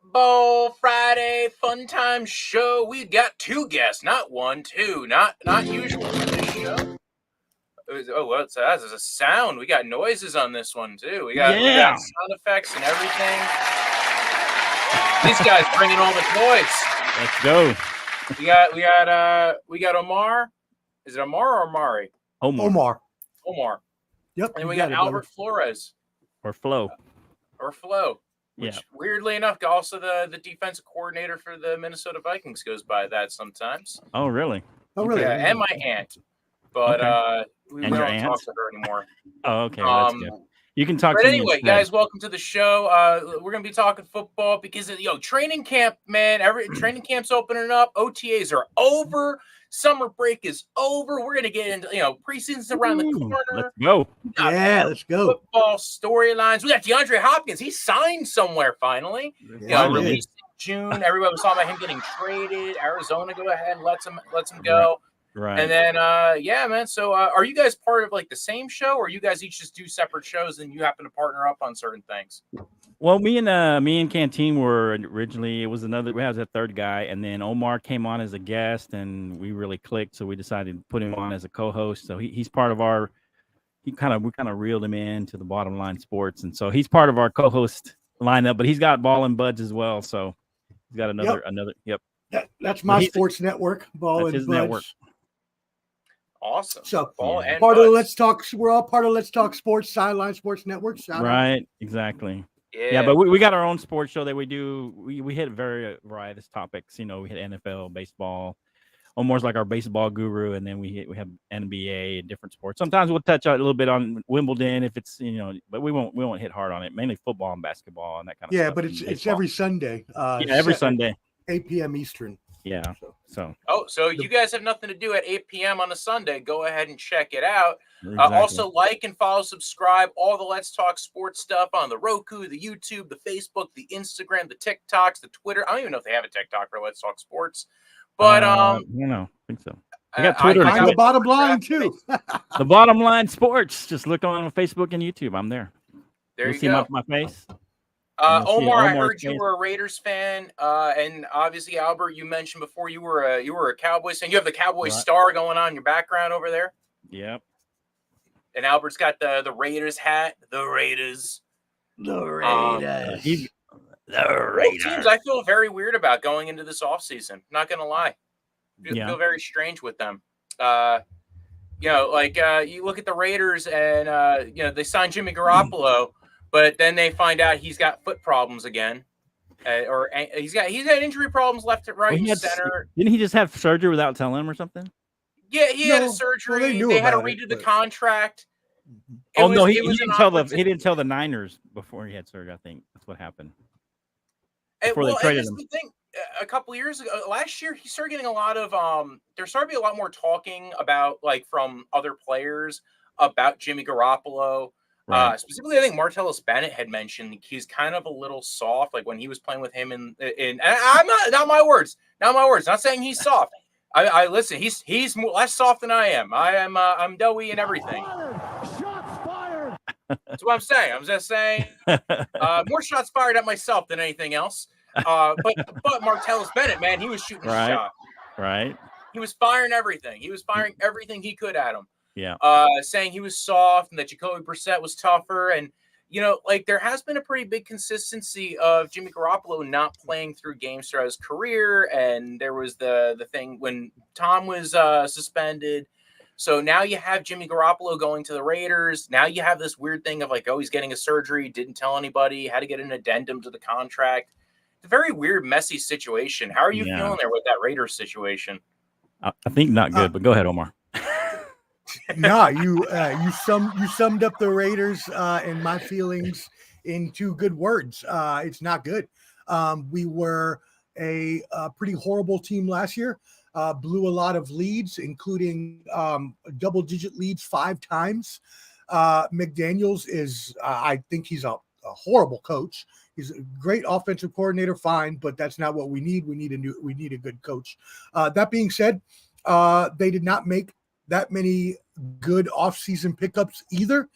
Football Friday Fun Time Show. We got two guests, not one, two, not usual for this show. That's a sound. We got noises on this one too. We got sound effects and everything. These guys bringing all the toys. Let's go. We got Omar. Is it Omar or Amari? Omar. Yep. And we got Albert Flores. Or Flo. Which, weirdly enough, also the defensive coordinator for the Minnesota Vikings goes by that sometimes. Oh, really? Yeah, and my aunt. But we don't talk to her anymore. Oh, okay. That's good. You can talk to me. But anyway, guys, welcome to the show. We're going to be talking football because, training camp, man. Training camp's opening up. OTAs are over. Summer break is over. We're going to get into, preseason's around the corner. Let's go. Let's go. Football storylines. We got DeAndre Hopkins. He signed somewhere finally. Released in June. Everybody was talking about him getting traded. Arizona go ahead and lets him go. Right. And then, man. So are you guys part of the same show, or you guys each just do separate shows and you happen to partner up on certain things? Well, me and Canteen were originally, we had a third guy, and then Omar came on as a guest and we really clicked. So we decided to put him on as a co-host. So he's part of we kind of reeled him into the Bottom Line Sports. And so he's part of our co-host lineup, but he's got Ball and Buds as well. So he's got another. That's my sports network, Ball and Buds. Network. Awesome. So we're all part of Let's Talk Sports, Sideline Sports Network. Right, exactly. Yeah, but we got our own sports show that we do. We hit very variety of topics. We hit NFL, baseball. Omar's like our baseball guru, and then we have NBA and different sports. Sometimes we'll touch a little bit on Wimbledon if it's but we won't hit hard on it. Mainly football and basketball and that kind of stuff. Yeah, but it's every Sunday. Every Sunday, 8 p.m. Eastern. Yeah. So you guys have nothing to do at 8 p.m. on a Sunday. Go ahead and check it out. Exactly. Also, like and follow, subscribe, all the Let's Talk Sports stuff on the Roku, the YouTube, the Facebook, the Instagram, the TikToks, the Twitter. I don't even know if they have a TikTok for Let's Talk Sports. But I think so. I got Twitter. I got the Bottom Line too. The Bottom Line Sports. Just look on Facebook and YouTube. I'm there. There you see go. My face. Omar, I heard you were a Raiders fan, and obviously Albert, you mentioned before you were a Cowboys fan. You have the Cowboys star going on in your background over there. Yep. And Albert's got the Raiders hat. The Raiders. The Raiders. Teams I feel very weird about going into this offseason. Not gonna lie, I feel very strange with them. You look at the Raiders, and they signed Jimmy Garoppolo. But then they find out he's got foot problems again, or he's had injury problems left and right and center. Didn't he just have surgery without telling him or something? Yeah, he had a surgery. They had to redo the contract. He didn't tell the Niners before he had surgery. I think that's what happened. Before they traded him. A couple years ago, last year, he started getting a lot of there started to be a lot more talking about from other players about Jimmy Garoppolo. Right. Specifically, I think Martellus Bennett had mentioned he's kind of a little soft, like when he was playing with him in I'm not my words. Not saying he's soft. I listen. He's less soft than I am. I'm doughy and everything. Shots fired. That's what I'm saying. I'm just saying more shots fired at myself than anything else. But Martellus Bennett, man, he was shooting a shot. Right. He was firing everything. He was firing everything he could at him. Yeah. Saying he was soft and that Jacoby Brissett was tougher. And, there has been a pretty big consistency of Jimmy Garoppolo not playing through games throughout his career. And there was the thing when Tom was suspended. So now you have Jimmy Garoppolo going to the Raiders. Now you have this weird thing of he's getting a surgery, didn't tell anybody, had to get an addendum to the contract. It's a very weird, messy situation. How are you feeling there with that Raiders situation? I think not good, but go ahead, Omar. No, you summed up the Raiders and my feelings in two good words. It's not good. We were a pretty horrible team last year. Blew a lot of leads, including double-digit leads 5 times. McDaniels is, I think he's a horrible coach. He's a great offensive coordinator, fine, but that's not what we need. We need a good coach. That being said, they did not make that many good offseason pickups either.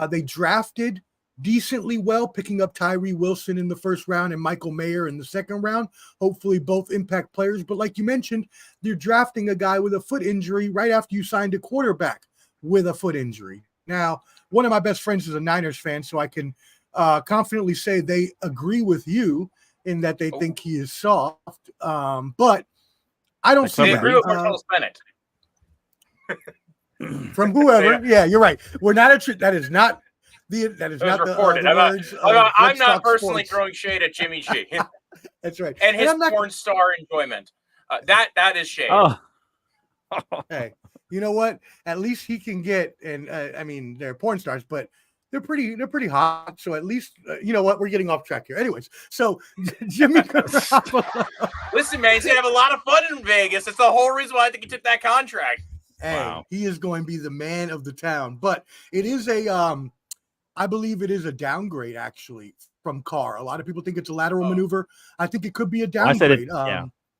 They drafted decently well, picking up Tyree Wilson in the first round and Michael Mayer in the second round. Hopefully both impact players. But like you mentioned, they're drafting a guy with a foot injury right after you signed a quarterback with a foot injury. Now, one of my best friends is a Niners fan, so I can confidently say they agree with you in that they think he is soft. But I don't see They that. agree with Martellus Bennett. From whoever. Yeah, you're right. We're not that is not the reported. words. I'm not personally throwing shade at Jimmy G. That's right. And his porn star enjoyment. That is shade. Oh. Hey, you know what? At least he can get, and I mean, they're porn stars, but they're pretty hot. So at least, you know what? We're getting off track here. Anyways, so Jimmy Garoppolo. Listen, man, he's going to have a lot of fun in Vegas. That's the whole reason why I think he took that contract. Hey, he is going to be the man of the town. But it is I believe it is a downgrade, actually, from Carr. A lot of people think it's a lateral maneuver. I think it could be a downgrade.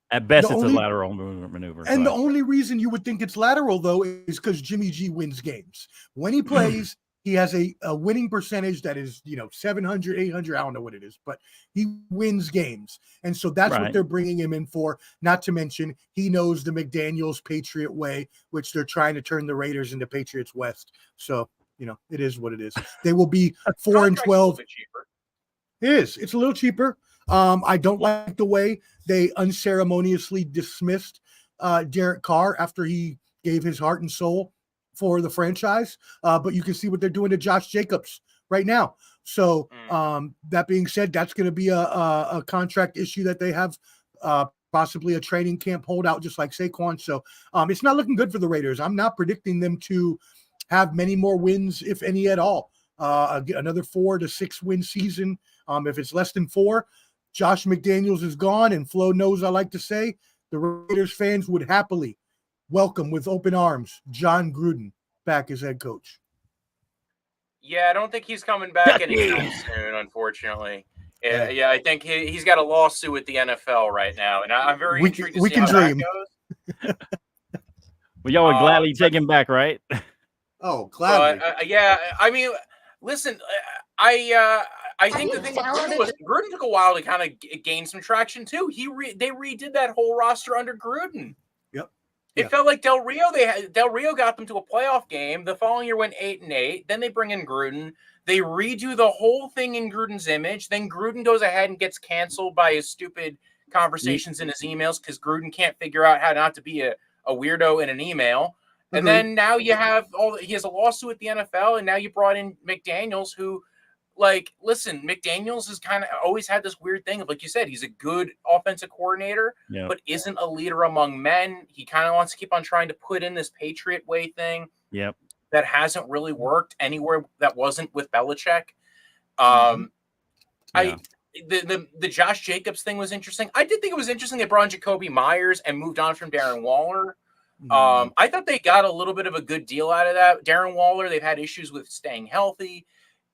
At best, it's a lateral maneuver. And the only reason you would think it's lateral, though, is because Jimmy G wins games. When he plays, he has a winning percentage that is, 700, 800. I don't know what it is, but he wins games. And so that's what they're bringing him in for. Not to mention, he knows the McDaniels Patriot way, which they're trying to turn the Raiders into Patriots West. So, it is what it is. They will be 4-12. It is. It's a little cheaper. I don't like the way they unceremoniously dismissed Derek Carr after he gave his heart and soul for the franchise. But you can see what they're doing to Josh Jacobs right now. So that being said, that's going to be a contract issue that they have, possibly a training camp holdout, just like Saquon. So it's not looking good for the Raiders. I'm not predicting them to have many more wins, if any at all. Another 4 to 6 win season. If it's less than 4, Josh McDaniels is gone, and Flo knows I like to say the Raiders fans would happily welcome with open arms John Gruden back as head coach. Yeah, I don't think he's coming back anytime soon, unfortunately. Yeah, I think he's got a lawsuit with the NFL right now, and I'm very intrigued to see how that goes. Well, y'all would gladly take him back, right? Oh, gladly. Yeah, I mean, listen, I think the thing with Gruden was Gruden took a while to kind of gain some traction too. They redid that whole roster under Gruden. Yep. It felt like Del Rio got them to a playoff game. The following year went 8-8. Then they bring in Gruden. They redo the whole thing in Gruden's image. Then Gruden goes ahead and gets canceled by his stupid conversations in his emails because Gruden can't figure out how not to be a weirdo in an email. And then now you have he has a lawsuit with the NFL, and now you brought in McDaniels, who, listen, McDaniels has kind of always had this weird thing of, like you said, he's a good offensive coordinator, but isn't a leader among men. He kind of wants to keep on trying to put in this Patriot way thing. Yep. That hasn't really worked anywhere that wasn't with Belichick. The Josh Jacobs thing was interesting. I did think it was interesting they brought in Jacoby Myers and moved on from Darren Waller. I thought they got a little bit of a good deal out of that. Darren Waller, they've had issues with staying healthy.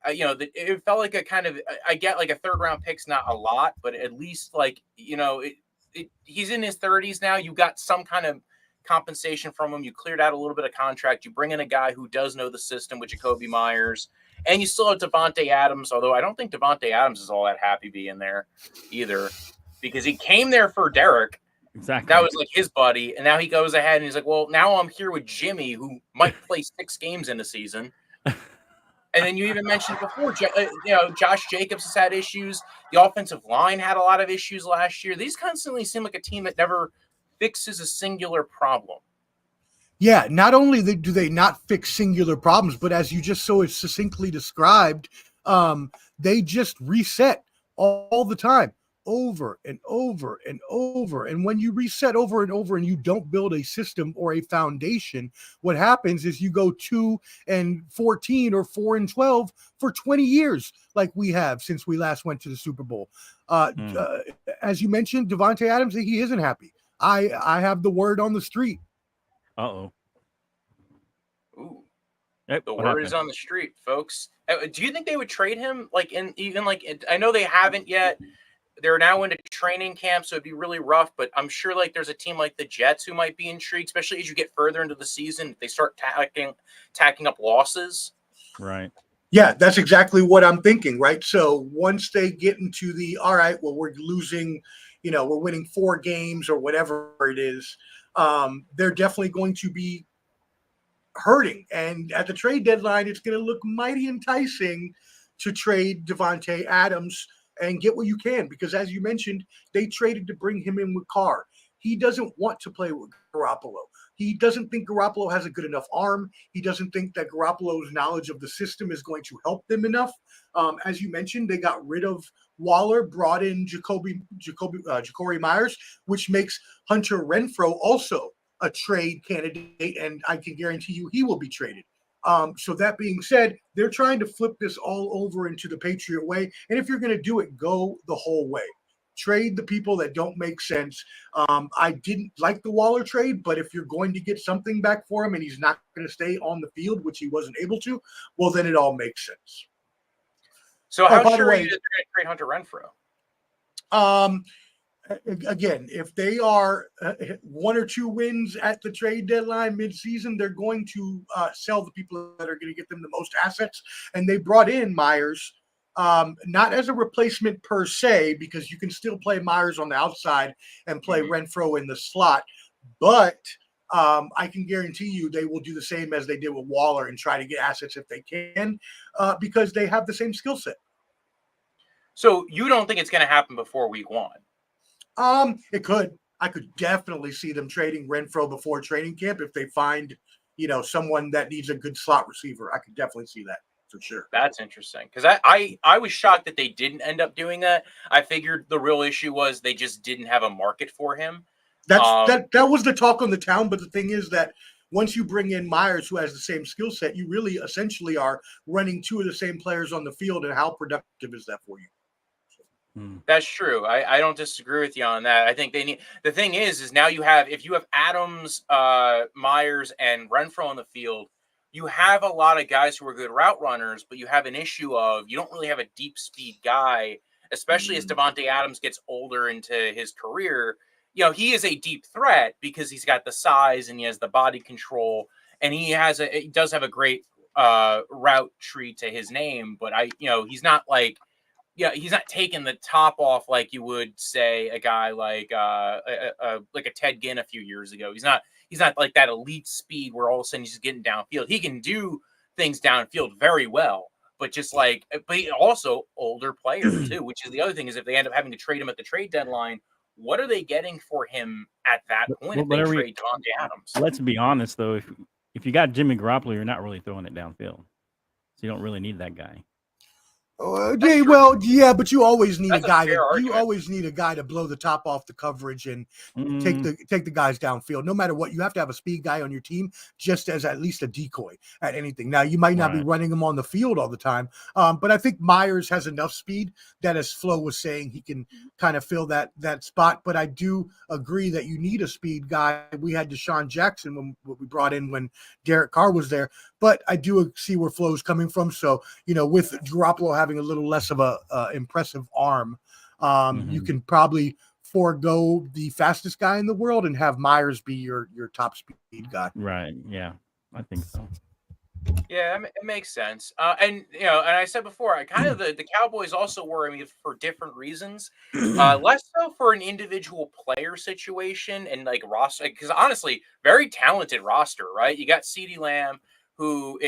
It felt like a kind of, I get like a 3rd round pick's not a lot, but at least he's in his 30s now. You got some kind of compensation from him. You cleared out a little bit of contract. You bring in a guy who does know the system with Jacoby Myers, and you still have Devontae Adams, although I don't think Devontae Adams is all that happy being there either, because he came there for Derek. Exactly. That was like his buddy, and now he goes ahead and he's like, well, now I'm here with Jimmy, who might play 6 games in a season. And then you even mentioned before, Josh Jacobs has had issues. The offensive line had a lot of issues last year. These constantly seem like a team that never fixes a singular problem. Yeah, not only do they not fix singular problems, but as you just so succinctly described, they just reset all the time, over and over and over. And when you reset over and over and you don't build a system or a foundation, what happens is you go 2-14 or 4-12 for 20 years, like we have since we last went to the Super Bowl. As you mentioned, Devontae Adams, he isn't happy. I have the word on the street. Uh-oh. Ooh. Yep, the word is on the street, folks. Do you think they would trade him? I know they haven't yet. They're now into training camp, so it'd be really rough, but I'm sure there's a team like the Jets who might be intrigued, especially as you get further into the season. They start tacking up losses. Right. Yeah, that's exactly what I'm thinking, right? So once they get into all right, well, we're losing, we're winning 4 games or whatever it is, they're definitely going to be hurting. And at the trade deadline, it's going to look mighty enticing to trade Devontae Adams and get what you can, because as you mentioned, they traded to bring him in with Carr. He doesn't want to play with Garoppolo. He doesn't think Garoppolo has a good enough arm. He doesn't think that Garoppolo's knowledge of the system is going to help them enough. As you mentioned, they got rid of Waller, brought in Jacory Myers, which makes Hunter Renfrow also a trade candidate, and I can guarantee you he will be traded. So that being said, they're trying to flip this all over into the Patriot way. And if you're going to do it, go the whole way. Trade the people that don't make sense. I didn't like the Waller trade, but if you're going to get something back for him and he's not going to stay on the field, which he wasn't able to, well, then it all makes sense. So how sure are you that they're going to trade Hunter Renfrow? Again, if they are 1 or 2 wins at the trade deadline mid-season, they're going to sell the people that are going to get them the most assets. And they brought in Myers, not as a replacement per se, because you can still play Myers on the outside and play Renfrow in the slot. But I can guarantee you they will do the same as they did with Waller and try to get assets if they can, because they have the same skill set. So you don't think it's going to happen before week 1? It could. I could definitely see them trading Renfrow before training camp if they find, someone that needs a good slot receiver. I could definitely see that for sure. That's interesting, because I was shocked that they didn't end up doing that. I figured the real issue was they just didn't have a market for him. That was the talk on the town, but the thing is that once you bring in Myers, who has the same skill set, you really essentially are running 2 of the same players on the field, and how productive is that for you? That's true. I don't disagree with you on that. I think they need. The thing is now if you have Adams, Myers, and Renfrow on the field, you have a lot of guys who are good route runners, but you have an issue of you don't really have a deep speed guy, especially as Devontae Adams gets older into his career. He is a deep threat because he's got the size and he has the body control, and he does have a great route tree to his name, but he's not like. Yeah, he's not taking the top off like you would say a guy like a Ted Ginn a few years ago. He's not like that elite speed where all of a sudden he's just getting downfield. He can do things downfield very well, but he also older player too, which is the other thing is if they end up having to trade him at the trade deadline, what are they getting for him at that point if they trade Devontae Adams? Let's be honest though, if you got Jimmy Garoppolo, you're not really throwing it downfield, so you don't really need that guy. But you always need That's a guy to blow the top off the coverage and take the guys downfield. No matter what, you have to have a speed guy on your team, just as at least a decoy at anything. Now you might not be running him on the field all the time, but I think Myers has enough speed that, as Flo was saying, he can kind of fill that spot. But I do agree that you need a speed guy. We had Deshaun Jackson when we brought in when Derek Carr was there. But I do see where Flo's coming from. So, with Garoppolo having a little less of a impressive arm, you can probably forego the fastest guy in the world and have Myers be your top speed guy. Right. Yeah, I think so. Yeah, it makes sense. And I said before, I kind of the Cowboys also worry me for different reasons. Less so for an individual player situation and like roster, because honestly, very talented roster, right? You got CeeDee Lamb, who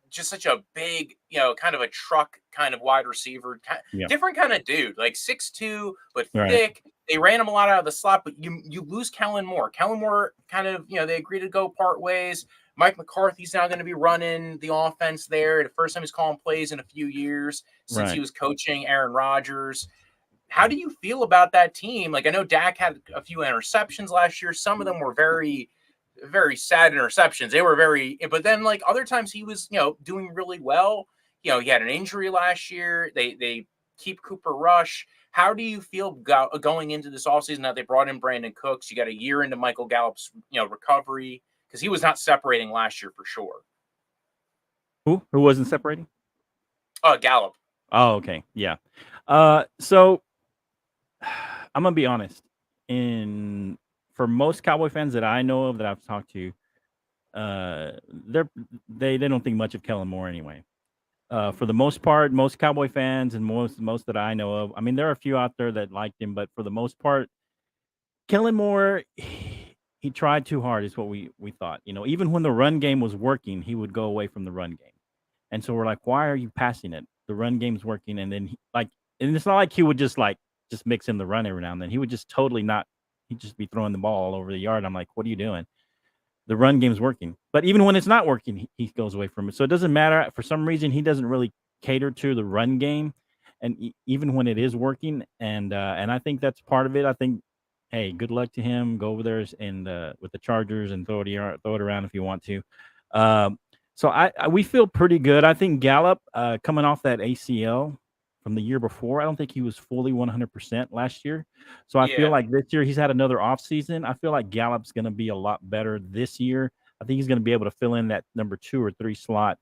just such a big, kind of a truck kind of wide receiver, different kind of dude, like 6'2", but thick. They ran him a lot out of the slot, but you lose Kellen Moore. Kellen Moore kind of, they agreed to go part ways. Mike McCarthy's now going to be running the offense there. The first time he's calling plays in a few years since he was coaching Aaron Rodgers. How do you feel about that team? Like, I know Dak had a few interceptions last year. Some of them were very, very sad interceptions. They were but then like other times he was, doing really well. He had an injury last year. They keep Cooper Rush. How do you feel going into this offseason now they brought in Brandon Cooks? You got a year into Michael Gallup's, recovery, because he was not separating last year for sure. Who wasn't separating? Gallup. Oh, okay. Yeah. So I'm gonna be honest. For most Cowboy fans that I know of that I've talked to, they don't think much of Kellen Moore anyway. For the most part, most Cowboy fans and most that I know of, I mean, there are a few out there that liked him, but for the most part, Kellen Moore, he tried too hard, is what we thought. Even when the run game was working, he would go away from the run game. And so we're like, why are you passing it? The run game's working. And then and it's not like he would just mix in the run every now and then. He would just totally not, he'd just be throwing the ball all over the yard. I'm like, what are you doing? The run game's working. But even when it's not working, he goes away from it. So it doesn't matter. For some reason, he doesn't really cater to the run game. And even when it is working, and I think that's part of it. I think, hey, good luck to him. Go over there and with the Chargers and throw it around if you want to. So we feel pretty good. I think Gallup coming off that ACL from the year before, I don't think he was fully 100% last year. So I feel like this year he's had another offseason. I feel like Gallup's going to be a lot better this year. I think he's going to be able to fill in that number 2 or 3 slot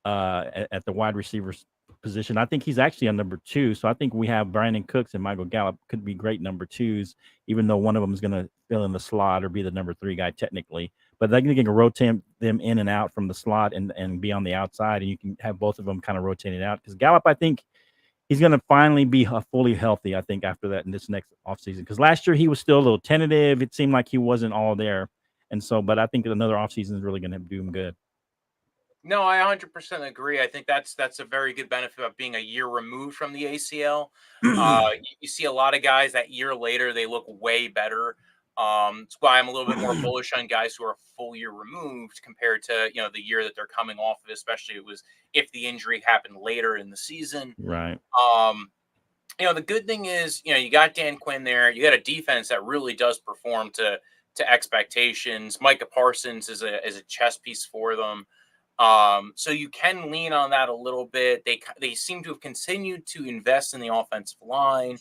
at the wide receiver position. I think he's actually on number 2. So I think we have Brandon Cooks and Michael Gallup could be great number 2s, even though one of them is going to fill in the slot or be the number 3 guy technically. But they can rotate them in and out from the slot and be on the outside, and you can have both of them kind of rotating out. Because Gallup, I think he's going to finally be fully healthy, I think, after that in this next offseason. Because last year he was still a little tentative. It seemed like he wasn't all there. And so, but I think another offseason is really going to do him good. No, I 100% agree. I think that's a very good benefit of being a year removed from the ACL. You see a lot of guys that year later, they look way better. That's why I'm a little bit more bullish on guys who are a full year removed compared to, the year that they're coming off of, especially if the injury happened later in the season. Right. The good thing is, you got Dan Quinn there. You got a defense that really does perform to expectations. Micah Parsons is a chess piece for them. So you can lean on that a little bit. They seem to have continued to invest in the offensive line.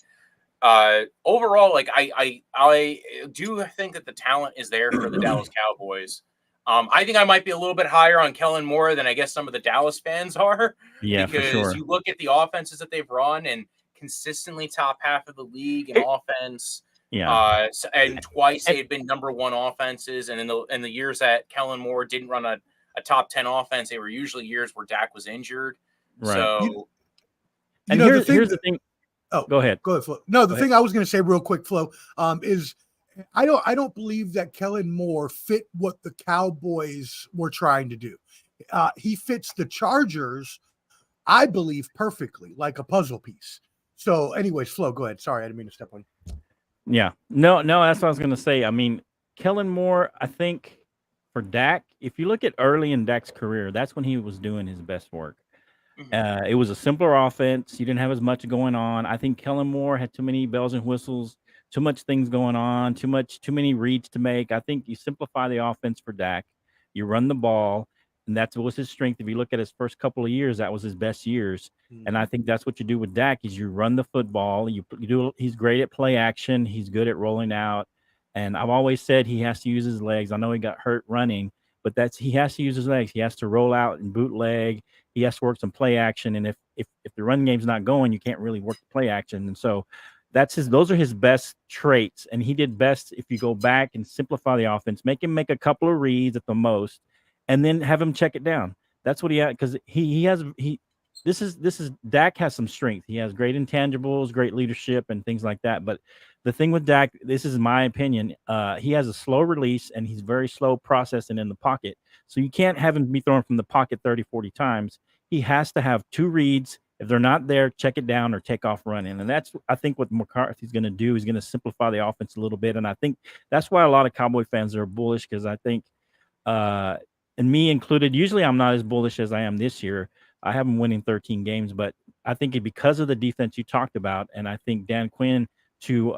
Overall, like I do think that the talent is there for the Dallas Cowboys. I think I might be a little bit higher on Kellen Moore than I guess some of the Dallas fans are. Yeah, because for sure. You look at the offenses that they've run and consistently top half of the league in offense. Yeah. And twice they've been number 1 offenses, and in the years that Kellen Moore didn't run a top 10 offense, they were usually years where Dak was injured. Right. So, here's the thing. Oh, go ahead. Go ahead, Flo. No, the thing I was going to say real quick, Flo, is I don't believe that Kellen Moore fit what the Cowboys were trying to do. He fits the Chargers, I believe, perfectly, like a puzzle piece. So, anyways, Flo, go ahead. Sorry, I didn't mean to step on you. Yeah. No, that's what I was going to say. I mean, Kellen Moore, I think for Dak, if you look at early in Dak's career, that's when he was doing his best work. It was a simpler offense. You didn't have as much going on. I think Kellen Moore had too many bells and whistles, too much things going on, too many reads to make. I think you simplify the offense for Dak. You run the ball, and that was his strength. If you look at his first couple of years, that was his best years. And I think that's what you do with Dak is you run the football. You do. He's great at play action. He's good at rolling out. And I've always said he has to use his legs. I know he got hurt running, but he has to use his legs. He has to roll out and bootleg. He has to work some play action. And if the run game's not going, you can't really work the play action. And so those are his best traits. And he did best if you go back and simplify the offense, make him make a couple of reads at the most, and then have him check it down. That's what he had, because this is Dak has some strength. He has great intangibles, great leadership, and things like that. But the thing with Dak, this is my opinion, he has a slow release and he's very slow processing in the pocket. So you can't have him be thrown from the pocket 30, 40 times. He has to have 2 reads. If they're not there, check it down or take off running. And that's, I think, what McCarthy's going to do. He's going to simplify the offense a little bit. And I think that's why a lot of Cowboy fans are bullish, because I think, and me included, usually I'm not as bullish as I am this year. I have them winning 13 games, but I think because of the defense you talked about, and I think Dan Quinn, to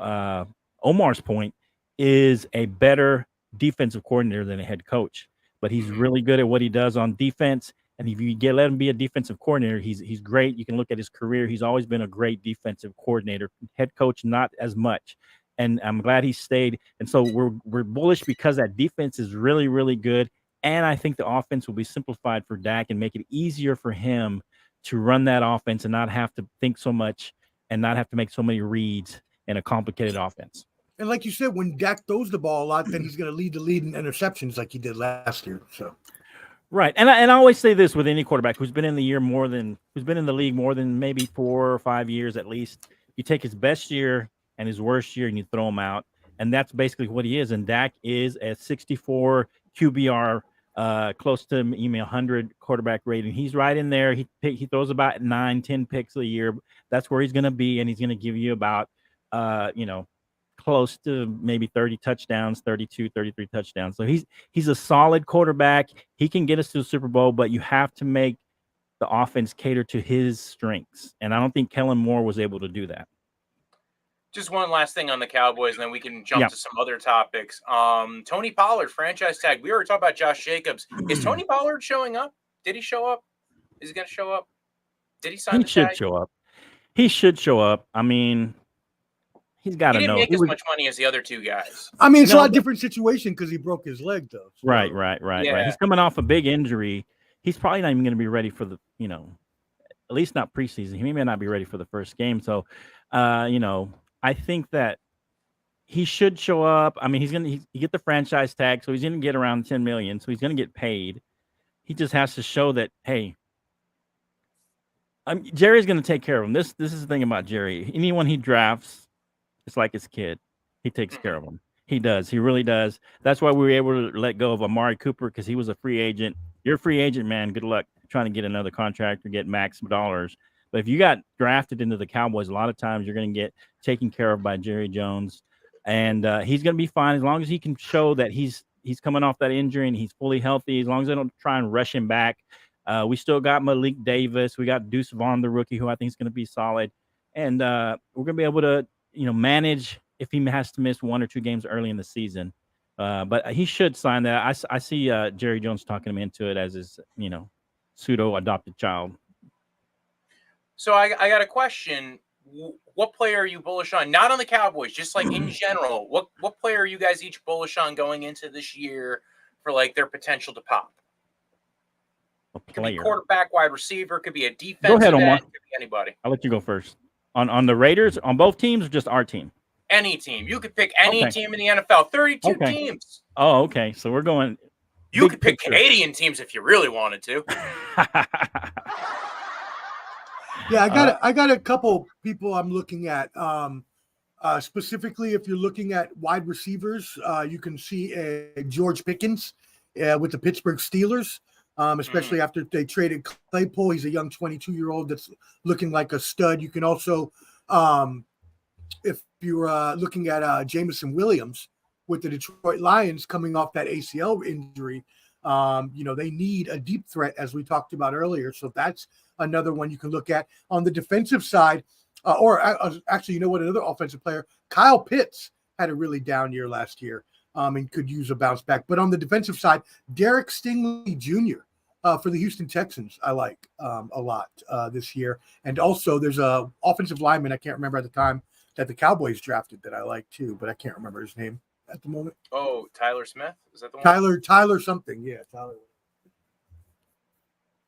Omar's point, is a better defensive coordinator than a head coach. But he's really good at what he does on defense. And if you let him be a defensive coordinator, he's great. You can look at his career. He's always been a great defensive coordinator. Head coach, not as much. And I'm glad he stayed. And so we're bullish because that defense is really, really good. And I think the offense will be simplified for Dak and make it easier for him to run that offense and not have to think so much and not have to make so many reads in a complicated offense. And like you said, when Dak throws the ball a lot, then he's going to lead the lead in interceptions like he did last year. So, Right. And I always say this with any quarterback who's been in the league more than maybe 4 or 5 years at least. You take his best year and his worst year and you throw him out. And that's basically what he is. And Dak is a 64 QBR, close to 100 quarterback rating. He's right in there. He throws about 9-10 picks a year. That's where he's going to be, and he's going to give you about close to maybe 30 touchdowns, 32, 33 touchdowns. So he's a solid quarterback. He can get us to the Super Bowl, but you have to make the offense cater to his strengths. And I don't think Kellen Moore was able to do that. Just one last thing on the Cowboys, and then we can jump to some other topics. Tony Pollard, franchise tag. We already talked about Josh Jacobs. Is Tony Pollard showing up? Did he show up? Is he going to show up? Did he sign the tag? He should show up. He should show up. I mean, he's got to know. He didn't make as much money as the other two guys. I mean, it's a different situation because he broke his leg, though. So. Right. He's coming off a big injury. He's probably not even going to be ready for the, at least not preseason. He may not be ready for the first game. So, I think that he should show up. I mean, he get the franchise tag, so he's going to get around $10 million. So he's going to get paid. He just has to show that, hey, Jerry's going to take care of him. This is the thing about Jerry. Anyone he drafts, it's like his kid. He takes care of him. He does. He really does. That's why we were able to let go of Amari Cooper, because he was a free agent. You're a free agent, man. Good luck trying to get another contract or get max dollars. But if you got drafted into the Cowboys, a lot of times you're going to get taken care of by Jerry Jones. And he's going to be fine as long as he can show that he's coming off that injury and he's fully healthy, as long as they don't try and rush him back. We still got Malik Davis. We got Deuce Vaughn, the rookie, who I think is going to be solid. And we're going to be able to, manage if he has to miss 1 or 2 games early in the season. But he should sign that. I see Jerry Jones talking him into it as his, pseudo-adopted child. So I got a question. What player are you bullish on? Not on the Cowboys, just like in general. What player are you guys each bullish on going into this year for like their potential to pop? A player. Could be quarterback, wide receiver, could be a defensive Go ahead, Omar. end, could be anybody. I'll let you go first. On the Raiders, on both teams, or just our team? Any team. You could pick any team in the NFL. 32 teams. Oh, okay. So we're going. You could pick Canadian teams if you really wanted to. Yeah, I got a couple people I'm looking at. Specifically, if you're looking at wide receivers, you can see George Pickens with the Pittsburgh Steelers, especially after they traded Claypool. He's a young 22-year-old that's looking like a stud. You can also, if you're looking at Jameson Williams with the Detroit Lions coming off that ACL injury, they need a deep threat, as we talked about earlier. So that's another one you can look at. On the defensive side, actually, another offensive player, Kyle Pitts, had a really down year last year and could use a bounce back. But on the defensive side, Derek Stingley Jr. For the Houston Texans, I like a lot this year. And also there's a offensive lineman, I can't remember at the time, that the Cowboys drafted that I like too, but I can't remember his name at the moment. Oh, Tyler Smith? Is that the one? Tyler something. Yeah, Tyler.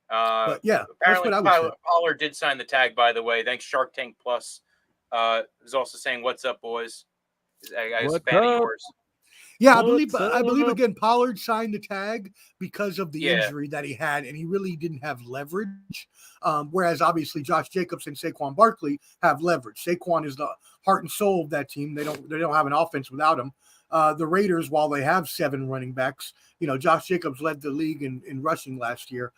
But yeah, apparently Pollard did sign the tag, by the way. Thanks, Shark Tank Plus. Is also saying, "What's up, boys?" I was a fan of yours. Yeah, I believe again, Pollard signed the tag because of the injury that he had, and he really didn't have leverage. Whereas obviously Josh Jacobs and Saquon Barkley have leverage. Saquon is the heart and soul of that team. They don't have an offense without him. The Raiders, while they have 7 running backs, Josh Jacobs led the league in rushing last year.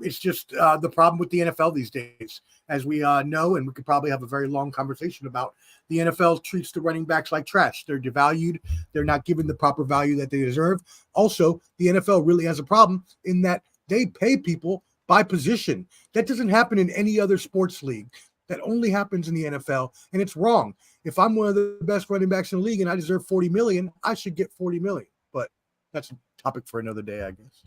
It's just the problem with the NFL these days, as we know, and we could probably have a very long conversation about. The NFL treats the running backs like trash. They're devalued. They're not given the proper value that they deserve. Also, the NFL really has a problem in that they pay people by position. That doesn't happen in any other sports league. That only happens in the NFL, and it's wrong. If I'm one of the best running backs in the league and I deserve $40 million, I should get $40 million. But that's a topic for another day, I guess.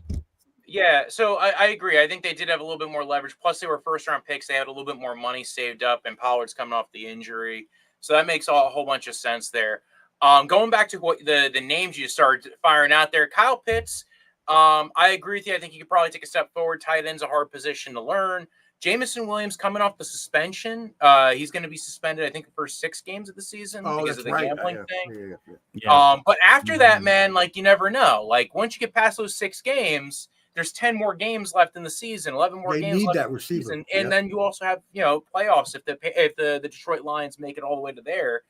Yeah, so I agree. I think they did have a little bit more leverage. Plus, they were first-round picks. They had a little bit more money saved up, and Pollard's coming off the injury. So that makes a whole bunch of sense there. Going back to what the names you started firing out there, Kyle Pitts, I agree with you. I think he could probably take a step forward. Tight end's a hard position to learn. Jameson Williams coming off the suspension. He's going to be suspended, I think, for 6 games of the season because of the gambling thing. Yeah. But after that, man, you never know. Once you get past those 6 games, there's 10 more games left in the season, 11 more They games need left that in the receiver. season, and then you also have playoffs if the Detroit Lions make it all the way to there.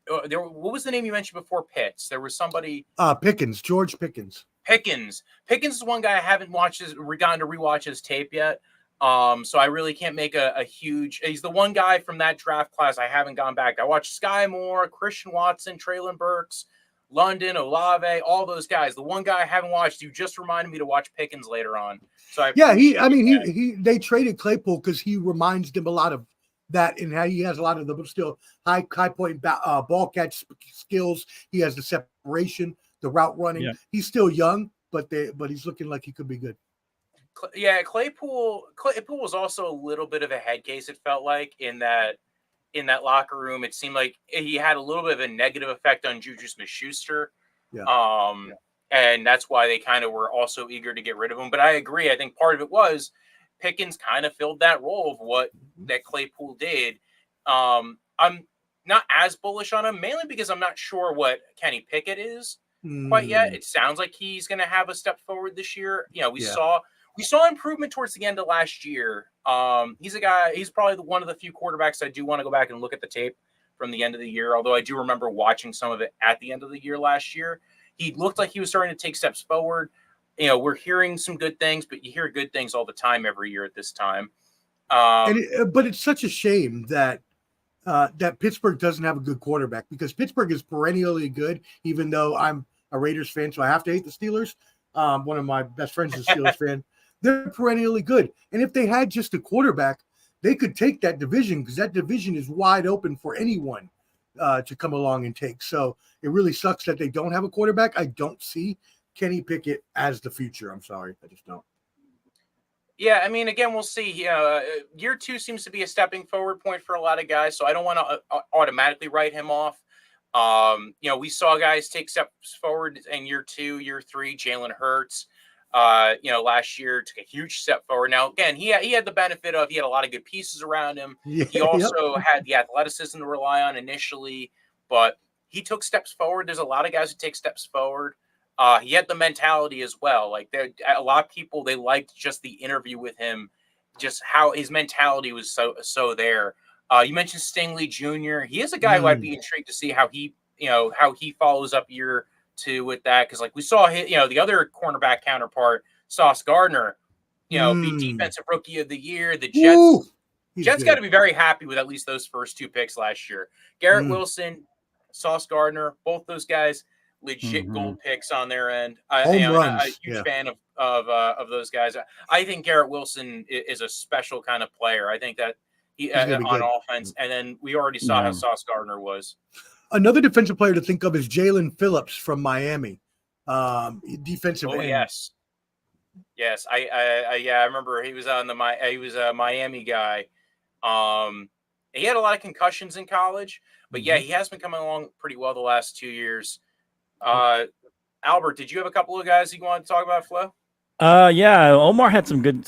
What was the name you mentioned before Pitts? There was somebody. Pickens, George Pickens. Pickens is one guy I haven't gotten to rewatch his tape yet. So I really can't make a huge. He's the one guy from that draft class I haven't gone back. I watched Sky Moore, Christian Watson, Traylon Burks, London, Olave, all those guys. The one guy I haven't watched, you just reminded me to watch Pickens later on. So they traded Claypool because he reminds them a lot of that, and how he has a lot of the still high point ball catch skills. He has the separation, the route running. Yeah. He's still young, but he's looking like he could be good. Yeah, Claypool was also a little bit of a head case. It felt like in that locker room, it seemed like he had a little bit of a negative effect on Juju Smith-Schuster. Yeah. And that's why they kind of were also eager to get rid of him. But I agree. I think part of it was Pickens kind of filled that role of what that Claypool did. I'm not as bullish on him, mainly because I'm not sure what Kenny Pickett is quite yet. It sounds like he's going to have a step forward this year. We saw improvement towards the end of last year. He's a guy. He's probably one of the few quarterbacks I do want to go back and look at the tape from the end of the year. Although I do remember watching some of it at the end of the year last year. He looked like he was starting to take steps forward. We're hearing some good things, but you hear good things all the time every year at this time. But it's such a shame that that Pittsburgh doesn't have a good quarterback, because Pittsburgh is perennially good, even though I'm a Raiders fan, so I have to hate the Steelers. One of my best friends is a Steelers fan. They're perennially good. And if they had just a quarterback, they could take that division, because that division is wide open for anyone to come along and take. So it really sucks that they don't have a quarterback. I don't see Kenny Pickett as the future. I'm sorry. I just don't. Yeah, I mean, again, we'll see. Year 2 seems to be a stepping forward point for a lot of guys, so I don't want to automatically write him off. We saw guys take steps forward in year 2, year 3. Jalen Hurts, last year took a huge step forward. Now, again, he had the benefit of he had a lot of good pieces around him. Yeah, he also had the athleticism to rely on initially, but he took steps forward. There's a lot of guys who take steps forward. He had the mentality as well. Like a lot of people, they liked just the interview with him, just how his mentality was so there. You mentioned Stingley Jr. He is a guy who I'd be intrigued to see how he follows up year 2 with that, because like we saw the other cornerback counterpart, Sauce Gardner, be defensive rookie of the year. The Jets got to be very happy with at least those first 2 picks last year. Garrett Wilson, Sauce Gardner, both those guys. Legit gold picks on their end. Home runs. A huge fan of those guys. I think Garrett Wilson is a special kind of player. I think that he on offense, and then we already saw how Sauce Gardner was. Another defensive player to think of is Jalen Phillips from Miami. Defensive end. Yes. I remember he was he was a Miami guy. He had a lot of concussions in college, but he has been coming along pretty well the last 2 years. Albert, did you have a couple of guys you want to talk about, Flo? Yeah, Omar had some good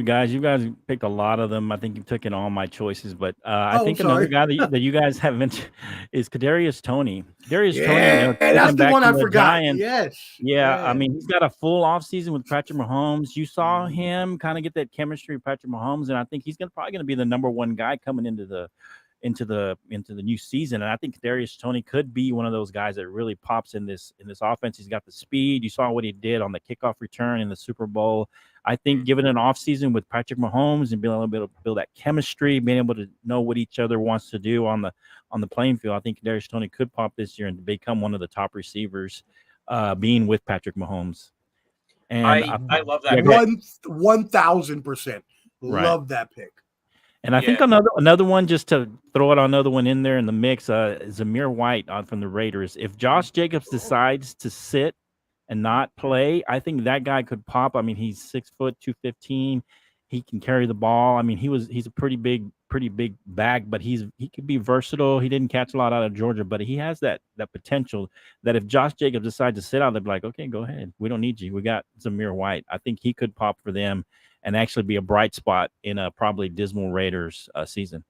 guys. You guys picked a lot of them. I think you took in all my choices, but I think another guy that you guys have mentioned is Kadarius Toney. Toney, that's the one I forgot. Yes. Yeah, I mean, he's got a full offseason with Patrick Mahomes. You saw him kind of get that chemistry with Patrick Mahomes, and I think he's probably going to be the number 1 guy coming into the new season. And I think Kadarius Toney could be one of those guys that really pops in this offense. He's got the speed. You saw what he did on the kickoff return in the Super Bowl. I think given an offseason with Patrick Mahomes and being able to build that chemistry, being able to know what each other wants to do on the playing field, I think Kadarius Toney could pop this year and become one of the top receivers, being with Patrick Mahomes. And I love that. 1,000%. Love that pick. And I think another one, just to throw another one in there in the mix, Zamir White from the Raiders. If Josh Jacobs decides to sit and not play, I think that guy could pop. I mean, he's 6 foot 215. He can carry the ball. I mean, he's a pretty big bag, but he could be versatile. He didn't catch a lot out of Georgia, but he has that potential that if Josh Jacobs decides to sit out, they'll be like, okay, go ahead. We don't need you. We got Zamir White. I think he could pop for them and actually be a bright spot in a probably dismal Raiders season.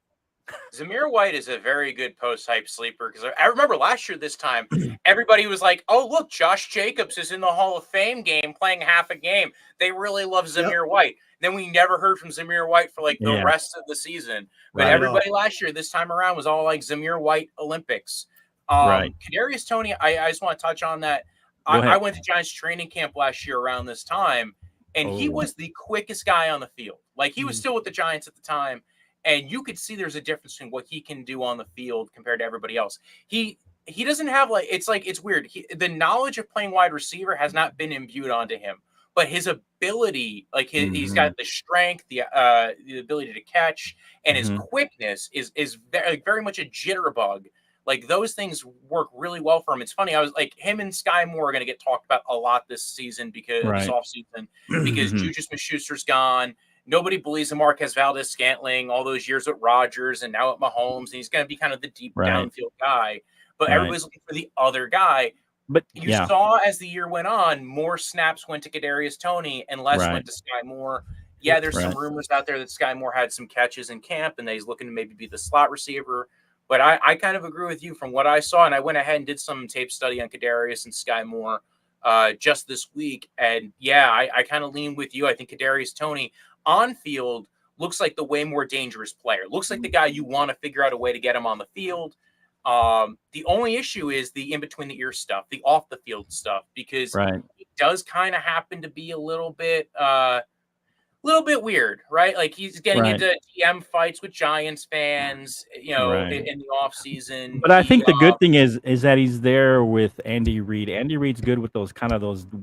Zamir White is a very good post-hype sleeper because I remember last year this time, everybody was like, oh, look, Josh Jacobs is in the Hall of Fame game playing half a game. They really love Zamir White. Then we never heard from Zamir White for like the rest of the season. But everybody last year, this time around, was all like Zamir White Olympics. Kadarius Toney, I just want to touch on that. I went to Giants training camp last year around this time, and he was the quickest guy on the field. Like, he was still with the Giants at the time. And you could see there's a difference between what he can do on the field compared to everybody else. He doesn't have it's weird. The knowledge of playing wide receiver has not been imbued onto him, but his ability, he's got the strength, the ability to catch, and his quickness is very, very much a jitterbug. Like, those things work really well for him. It's funny. I was like, him and Sky Moore are going to get talked about a lot this season because this offseason, because Juju Smith-Schuster's gone. Nobody believes in Marquez Valdes-Scantling all those years with Rodgers and now at Mahomes, and he's going to be kind of the deep downfield guy. But everybody's looking for the other guy. But you saw as the year went on, more snaps went to Kadarius Toney and less went to Sky Moore. Yeah, there's some rumors out there that Sky Moore had some catches in camp and that he's looking to maybe be the slot receiver. But I kind of agree with you from what I saw, and I went ahead and did some tape study on Kadarius and Sky Moore just this week. And, I kind of lean with you. I think Kadarius Toney on field looks like the way more dangerous player. Looks like the guy you want to figure out a way to get him on the field. The only issue is the in between the ear stuff, the off the field stuff, because it does kind of happen to be a little bit weird, right? Like, he's getting into DM fights with Giants fans, in the off season. But I think the good thing is that he's there with Andy Reid. Andy Reid's good with those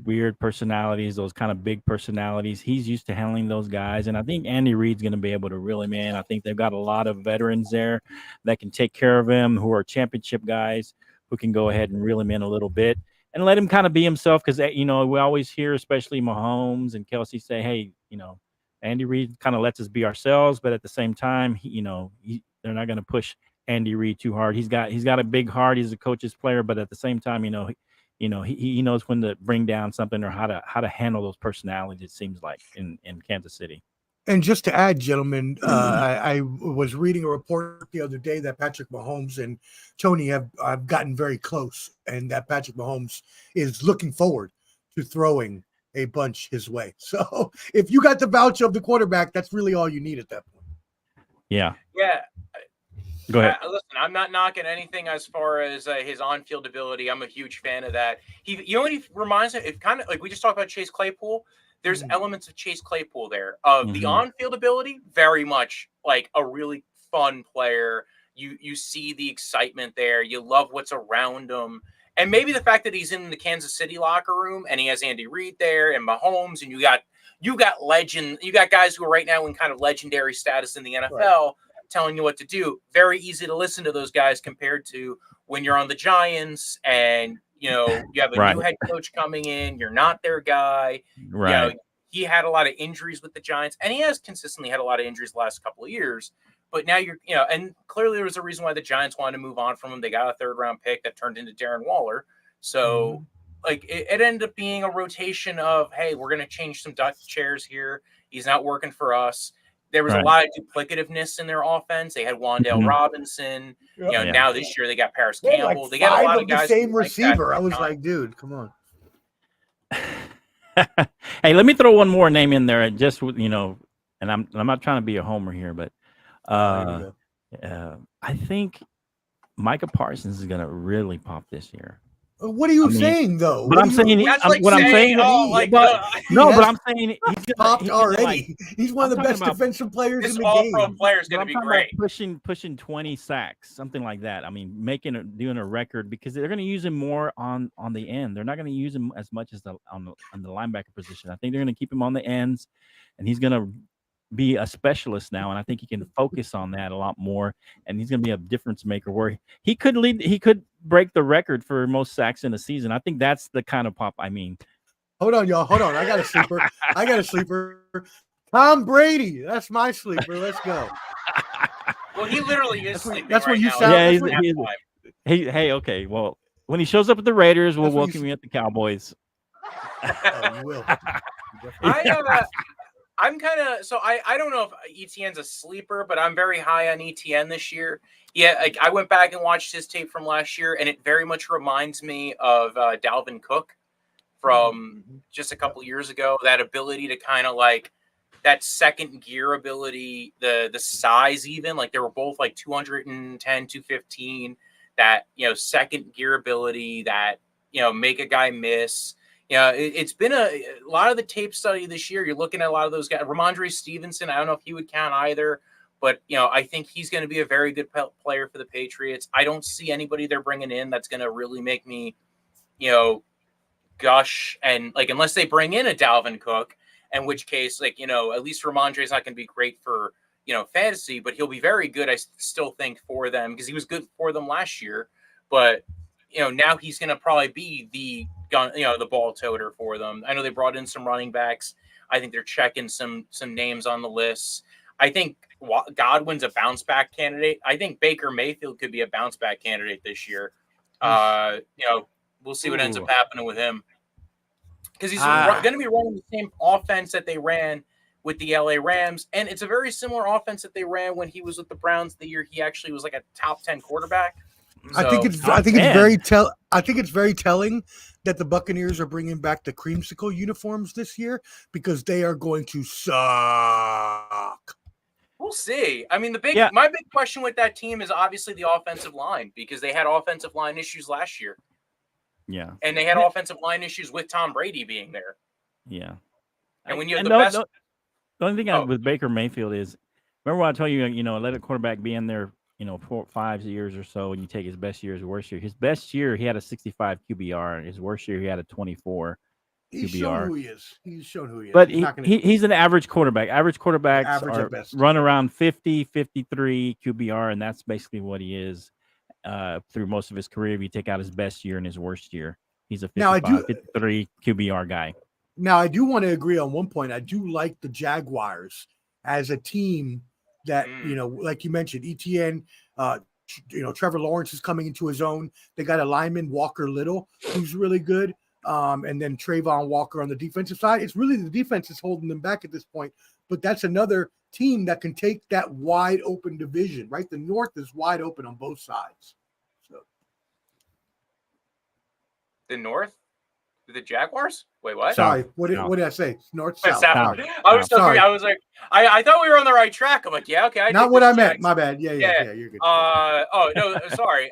weird personalities, those kind of big personalities. He's used to handling those guys, and I think Andy Reid's going to be able to reel him in. I think they've got a lot of veterans there that can take care of him, who are championship guys, who can go ahead and reel him in a little bit and let him kind of be himself. Because we always hear, especially Mahomes and Kelsey, say, "Hey, Andy Reid kind of lets us be ourselves," but at the same time, they're not going to push Andy Reid too hard. He's got a big heart. He's a coach's player, but at the same time, he knows when to bring down something or how to handle those personalities. It seems like in Kansas City. And just to add, gentlemen, I was reading a report the other day that Patrick Mahomes and Toney have gotten very close, and that Patrick Mahomes is looking forward to throwing a bunch his way. So if you got the voucher of the quarterback, that's really all you need at that point. Yeah. Go ahead. Listen, I'm not knocking anything as far as his on-field ability. I'm a huge fan of that. He reminds me, it kind of like we just talked about Chase Claypool. There's elements of Chase Claypool there. The on-field ability, very much like a really fun player. You see the excitement there. You love what's around him. And maybe the fact that he's in the Kansas City locker room and he has Andy Reid there and Mahomes, and you got legend, you got guys who are right now in kind of legendary status in the NFL telling you what to do. Very easy to listen to those guys compared to when you're on the Giants and you have a new head coach coming in. You're not their guy. He had a lot of injuries with the Giants, and he has consistently had a lot of injuries the last couple of years. But now and clearly there was a reason why the Giants wanted to move on from him. They got a 3rd-round pick that turned into Darren Waller. So, it ended up being a rotation of, hey, we're going to change some Dutch chairs here. He's not working for us. There was a lot of duplicativeness in their offense. They had Wandale Robinson. Now this year they got Paris Campbell. They got a lot of guys. The same receiver. I was like, dude, come on. Hey, let me throw one more name in there. Just and I'm not trying to be a homer here, but I think Micah Parsons is going to really pop this year. What are you saying, though? But I'm saying, what I'm saying, but I'm saying he's popped already. He's one of the best defensive players in the game. All-pro player is going to be great. Pushing 20 sacks, something like that. I mean, doing a record, because they're going to use him more on the end. They're not going to use him as much as on the linebacker position. I think they're going to keep him on the ends, and he's going to be a specialist now, and I think he can focus on that a lot more, and he's going to be a difference maker where he could break the record for most sacks in a season. I think that's the kind of pop I mean. Hold on, y'all. Hold on. I got a sleeper. Tom Brady. That's my sleeper. Let's go. Well, he literally is sleeping. That's what you now. sound. Yeah, hey, okay. Well, when he shows up at the Raiders, we'll welcome you at the Cowboys. Oh, you will. I'm kind of so I don't know if ETN's a sleeper, but I'm very high on ETN this year. Yeah, like I went back and watched his tape from last year, and it very much reminds me of Dalvin Cook from just a couple years ago. That ability to kind of like that second gear ability, the size even, like they were both like 210, 215, that, second gear ability that, make a guy miss. It's been a lot of the tape study this year. You're looking at a lot of those guys. Ramondre Stevenson, I don't know if he would count either, but, I think he's going to be a very good player for the Patriots. I don't see anybody they're bringing in that's going to really make me, gush, and like unless they bring in a Dalvin Cook, in which case, like, at least Ramondre is not going to be great for fantasy, but he'll be very good, I still think, for them, because he was good for them last year. But now he's going to probably be the gun, the ball toter for them. I know they brought in some running backs. I think they're checking some names on the list. I think Godwin's a bounce back candidate. I think Baker Mayfield could be a bounce back candidate this year. We'll see what ends up happening with him, because he's going to be running the same offense that they ran with the LA Rams, and it's a very similar offense that they ran when he was with the Browns the year he actually was like a top 10 quarterback. So, I think it's very telling that the Buccaneers are bringing back the creamsicle uniforms this year, because they are going to suck. We'll see. I mean, my big question with that team is obviously the offensive line, because they had offensive line issues last year. Yeah. And they had offensive line issues with Tom Brady being there. Yeah. And when you have the best. The only thing with Baker Mayfield is, remember what I told you, let a quarterback be in there, 5 years or so, and you take his best year, his worst year. His best year, he had a 65 QBR. His worst year, he had a 24 QBR. He's shown who he is. He's shown who he is. But he's an average quarterback. Average quarterbacks run around 50, 53 QBR, and that's basically what he is through most of his career. If you take out his best year and his worst year, he's a 53 QBR guy. Now, I do want to agree on one point. I do like the Jaguars as a team that, like you mentioned, ETN, Trevor Lawrence is coming into his own. They got a lineman, Walker Little, who's really good. And then Trayvon Walker on the defensive side. It's really the defense is holding them back at this point. But that's another team that can take that wide open division, right? The North is wide open on both sides. So the North? The Jaguars? Wait, what? Sorry, what did I say? North, south. I was sorry. I was like, I thought we were on the right track. I'm like, yeah, okay. Not what I meant. My bad. Yeah, you're good. No, sorry.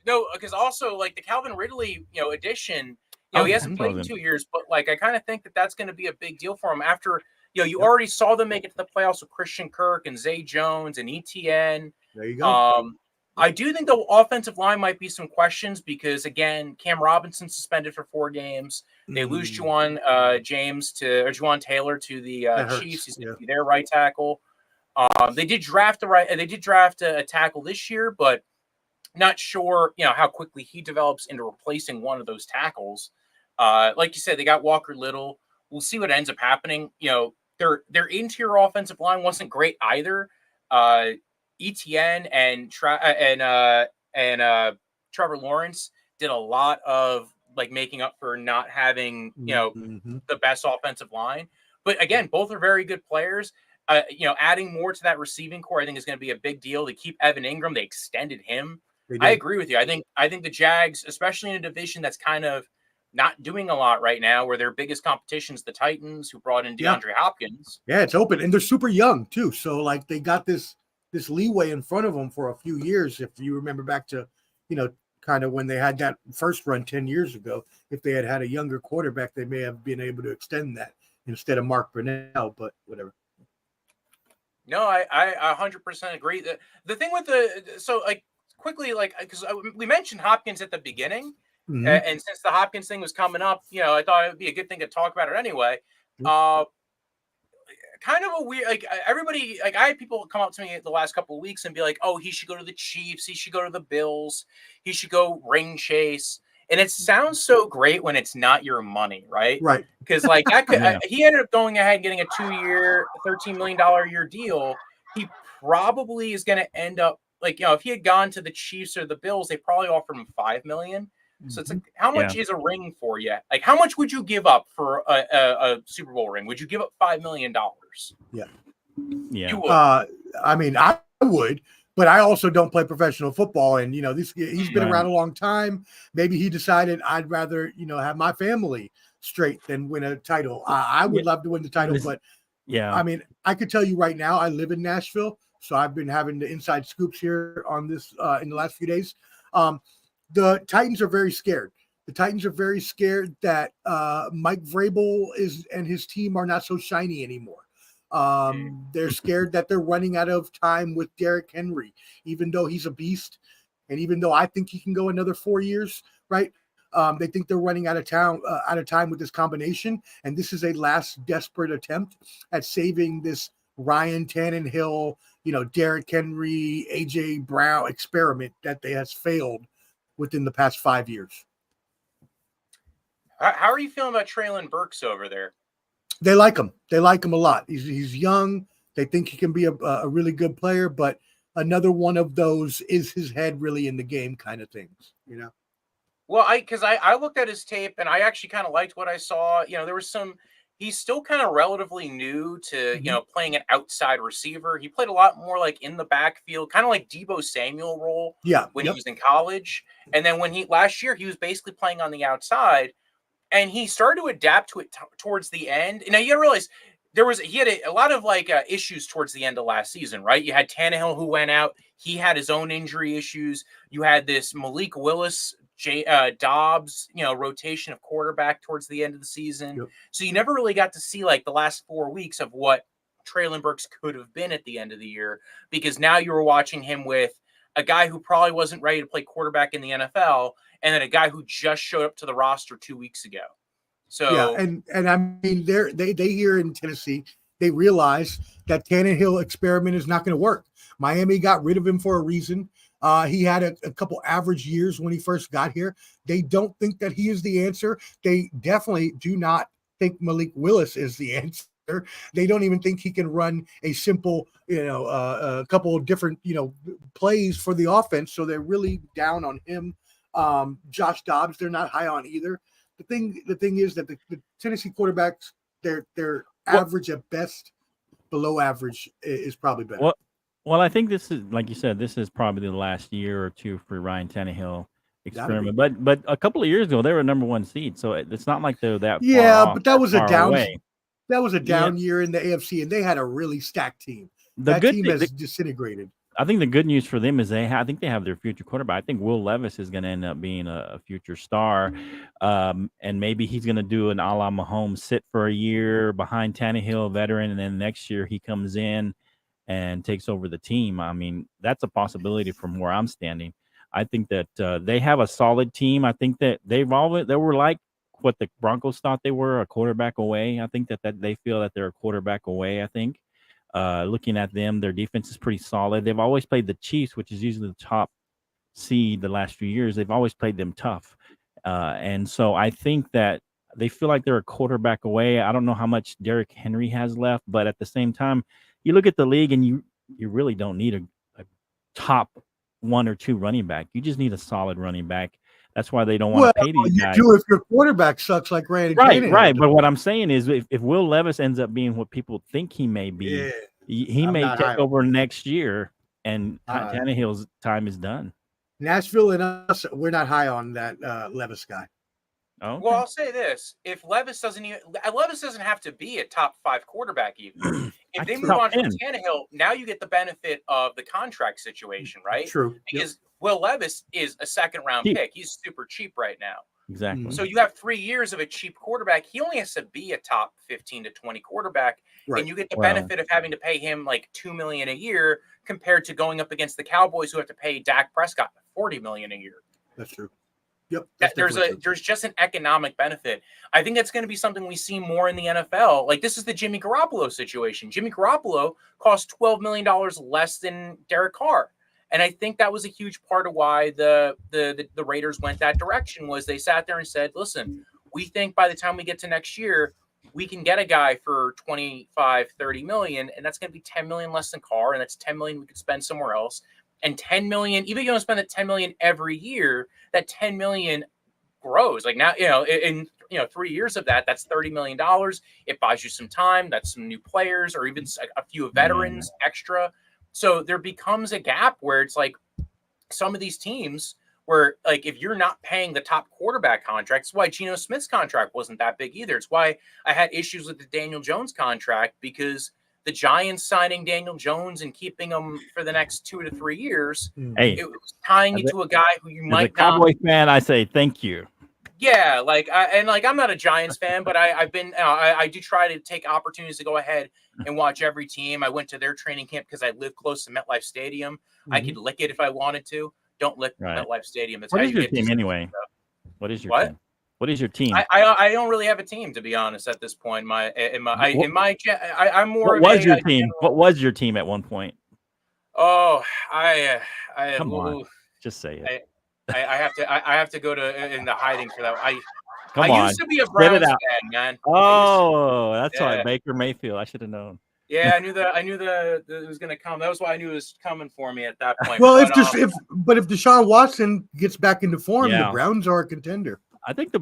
No, because also like the Calvin Ridley, addition. He hasn't played in 2 years, but like I kind of think that's going to be a big deal for him after. You already saw them make it to the playoffs with Christian Kirk and Zay Jones and ETN. There you go. I do think the offensive line might be some questions because, again, Cam Robinson suspended for 4 games. They lose Juwan Taylor to the Chiefs. He's going to be their right tackle. They did draft a tackle this year, but not sure how quickly he develops into replacing one of those tackles. Like you said, they got Walker Little. We'll see what ends up happening. Their interior offensive line wasn't great either. ETN and Trevor Lawrence did a lot of like making up for not having the best offensive line. But again, both are very good players. Adding more to that receiving core, I think, is going to be a big deal. They keep Evan Ingram. They extended him. I agree with you. I think the Jags, especially in a division that's kind of not doing a lot right now, where their biggest competition is the Titans, who brought in DeAndre Hopkins. Yeah, it's open, and they're super young too. So like they got this leeway in front of them for a few years. If you remember back to, kind of when they had that first run 10 years ago, if they had a younger quarterback, they may have been able to extend that instead of Mark Brunell, but whatever. No, I 100% agree. The thing with quickly, because we mentioned Hopkins at the beginning, and since the Hopkins thing was coming up, I thought it would be a good thing to talk about it anyway. Kind of a weird, everybody, I had people come up to me the last couple of weeks and be like, oh, he should go to the Chiefs. He should go to the Bills. He should go ring chase. And it sounds so great when it's not your money, right? Right. Because that could, he ended up going ahead and getting a 2-year, $13 million a year deal. He probably is going to end up if he had gone to the Chiefs or the Bills, they probably offered him $5 million. So it's like, how much is a ring for you? Like, how much would you give up for a Super Bowl ring? Would you give up $5 million? Raiders. Yeah. You would. I mean, I would, but I also don't play professional football. And, he's been around a long time. Maybe he decided I'd rather, have my family straight than win a title. I would love to win the title, but yeah, I mean, I could tell you right now, I live in Nashville, so I've been having the inside scoops here on this in the last few days. The Titans are very scared. The Titans are very scared that Mike Vrabel and his team are not so shiny anymore. They're scared that they're running out of time with Derrick Henry, even though he's a beast, and even though I think he can go another 4 years, right? They think they're running out of time with this combination, and this is a last desperate attempt at saving this Ryan Tannehill, Derrick Henry, AJ Brown experiment that has failed within the past 5 years. How are you feeling about Treylon Burks over there? They like him. They like him a lot. He's young. They think he can be a really good player, but another one of those is his head really in the game kind of things, Well, because I looked at his tape and I actually kind of liked what I saw. There was he's still kind of relatively new to, playing an outside receiver. He played a lot more like in the backfield, kind of like Deebo Samuel role when he was in college. And then last year, he was basically playing on the outside. And he started to adapt to it towards the end. And now you got to realize he had a lot of issues towards the end of last season, right? You had Tannehill who went out. He had his own injury issues. You had this Malik Willis, Dobbs, rotation of quarterback towards the end of the season. Yep. So you never really got to see the last 4 weeks of what Treylon Burks could have been at the end of the year, because now you were watching him with a guy who probably wasn't ready to play quarterback in the NFL, and then a guy who just showed up to the roster 2 weeks ago. So yeah, and I mean they here in Tennessee, they realize that Tannehill experiment is not going to work. Miami got rid of him for a reason. He had a couple average years when he first got here. They don't think that he is the answer. They definitely do not think Malik Willis is the answer. They don't even think he can run a simple, a couple of different, plays for the offense. So they're really down on him. Josh Dobbs, they're not high on either. The thing is that the Tennessee quarterbacks, they're average at best. Below average is probably better. Well, I think this is, like you said, this is probably the last year or two for Ryan Tannehill experiment. But a couple of years ago, they were number 1 seed, so it's not like they're that far off, but that was a down. away. That was a down year in the AFC, and they had a really stacked team. Team has disintegrated. I think the good news for them is I think they have their future quarterback. I think Will Levis is going to end up being a future star, and maybe he's going to do an a la Mahomes, sit for a year behind Tannehill, veteran, and then next year he comes in and takes over the team. I mean, that's a possibility from where I'm standing. I think that they have a solid team. I think that they were like what the Broncos thought they were, a quarterback away. I think that they feel that they're a quarterback away. I think looking at them, their defense is pretty solid. They've always played the Chiefs, which is usually the top seed the last few years. They've always played them tough. And so I think that they feel like they're a quarterback away. I don't know how much Derrick Henry has left, but at the same time, you look at the league and you really don't need a top 1 or 2 running back. You just need a solid running back. That's why they don't want to pay these guys. You do if your quarterback sucks like Randy. Right. But what I'm saying is, if Will Levis ends up being what people think he may be, he may take over next year, and Tannehill's time is done. Nashville and us, we're not high on that Levis guy. Okay. Well, I'll say this: if Levis doesn't have to be a top 5 quarterback even. If they move on from Tannehill, now you get the benefit of the contract situation, right? True. Because Will Levis is a second-round pick. He's super cheap right now. Exactly. So you have 3 years of a cheap quarterback. He only has to be a top 15 to 20 quarterback, and you get the benefit of having to pay him like $2 million a year compared to going up against the Cowboys, who have to pay Dak Prescott $40 million a year. That's true. Yep. There's just an economic benefit. I think that's going to be something we see more in the NFL. Like, this is the Jimmy Garoppolo situation. Jimmy Garoppolo cost $12 million less than Derek Carr. And I think that was a huge part of why the Raiders went that direction. Was they sat there and said, listen, we think by the time we get to next year, we can get a guy for 25, 30 million, and that's going to be 10 million less than Carr, and that's 10 million we could spend somewhere else. And 10 million, even if you don't spend that 10 million every year, that 10 million grows. Like now, in 3 years of that, that's $30 million. It buys you some time. That's some new players or even a few veterans extra. So there becomes a gap where it's like some of these teams where, like, if you're not paying the top quarterback contracts, why Geno Smith's contract wasn't that big either. It's why I had issues with the Daniel Jones contract, because the Giants signing Daniel Jones and keeping him for the next 2 to 3 years, it was tying you to a guy who you might not. As a Cowboy fan, I say thank you. Yeah, I'm not a Giants fan, but I do try to take opportunities to go ahead and watch every team. I went to their training camp because I live close to MetLife Stadium. I could lick it if I wanted to. Don't lick MetLife Stadium. That's what how is you your get team anyway? What is your team? What is your team? I don't really have a team, to be honest, at this point. I'm more. What was your team? What was your team at one point? Oh, Come on, just say it. I have to go to into hiding for that. Come I on. used to be a Browns fan, man. Oh, that's why Baker Mayfield. I should have known. Yeah, I knew that it was going to come. That was why I knew it was coming for me at that point. Well, if Deshaun Watson gets back into form, the Browns are a contender. I think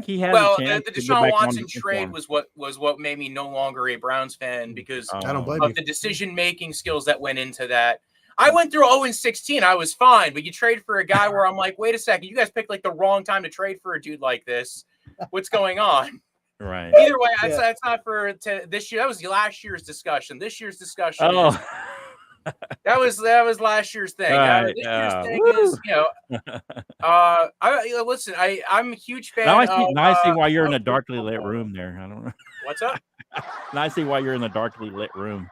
he has. Well, a chance the Deshaun Watson trade was what made me no longer a Browns fan, because I don't blame of you. the decision-making skills that went into that. I went through 0-16. I was fine, but you trade for a guy where I'm like, wait a second, you guys picked like the wrong time to trade for a dude like this. What's going on? Right. Either way, that's not for this year. That was last year's discussion. This year's discussion. That was last year's thing. This year's thing is, listen. I'm a huge fan. Now I see why you're in a darkly lit room there. I don't know. What's up? Now I see why you're in a darkly lit room.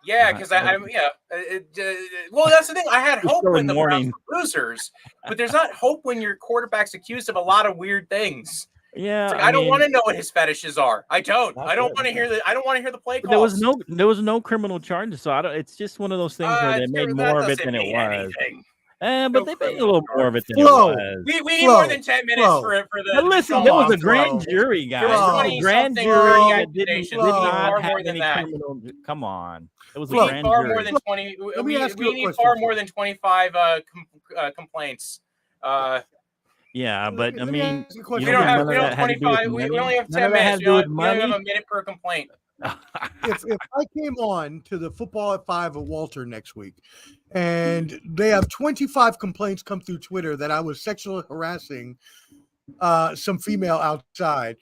Yeah, because well, that's the thing. I had hope when the Browns were losers, but there's not hope when your quarterback's accused of a lot of weird things. Yeah, like, I don't want to know what his fetishes are. I don't want to hear the. I don't want to hear the play calls. There was no criminal charges, so it's just one of those things where they made more of it than it was. But they made a little more of it than it was. We need more than 10 minutes for the. But listen, there was a grand jury, guys. There was a grand jury that did not have any criminal. Come on, it was a grand jury. More than 20. We need far more than 25 complaints. Yeah, but I mean, we don't have 25. We only have 10 minutes. We only have a minute per complaint. if I came on to the Football at 5 at Walter next week, and they have 25 complaints come through Twitter that I was sexually harassing some female outside,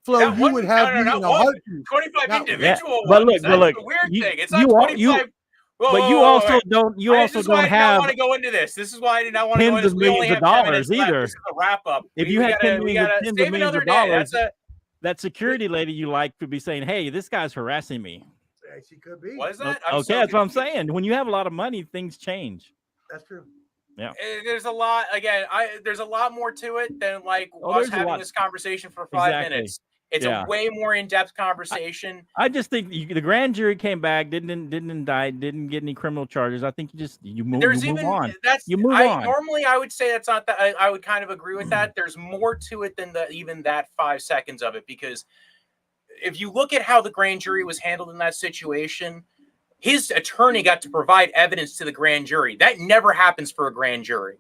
Flo, you would have me in a heartbeat. 25 individual. But look, that's the weird thing. It's not 25. But you also don't. You also don't have. I want to go into this. This is why I did not want to go into this. Tens of millions of dollars either. This is a wrap up. If you had tens of millions of dollars, that security lady you like could be saying, "Hey, this guy's harassing me." Yeah, she could be. What is that? Okay, that's what I'm saying. When you have a lot of money, things change. That's true. Yeah. There's a lot. Again, there's a lot more to it than like us having this conversation for 5 minutes. It's a way more in-depth conversation. I just think the grand jury came back, didn't indict, didn't get any criminal charges. I think you move on. You move on. Normally, I would say that's not that. I would kind of agree with that. There's more to it than even that 5 seconds of it, because if you look at how the grand jury was handled in that situation, his attorney got to provide evidence to the grand jury. That never happens for a grand jury.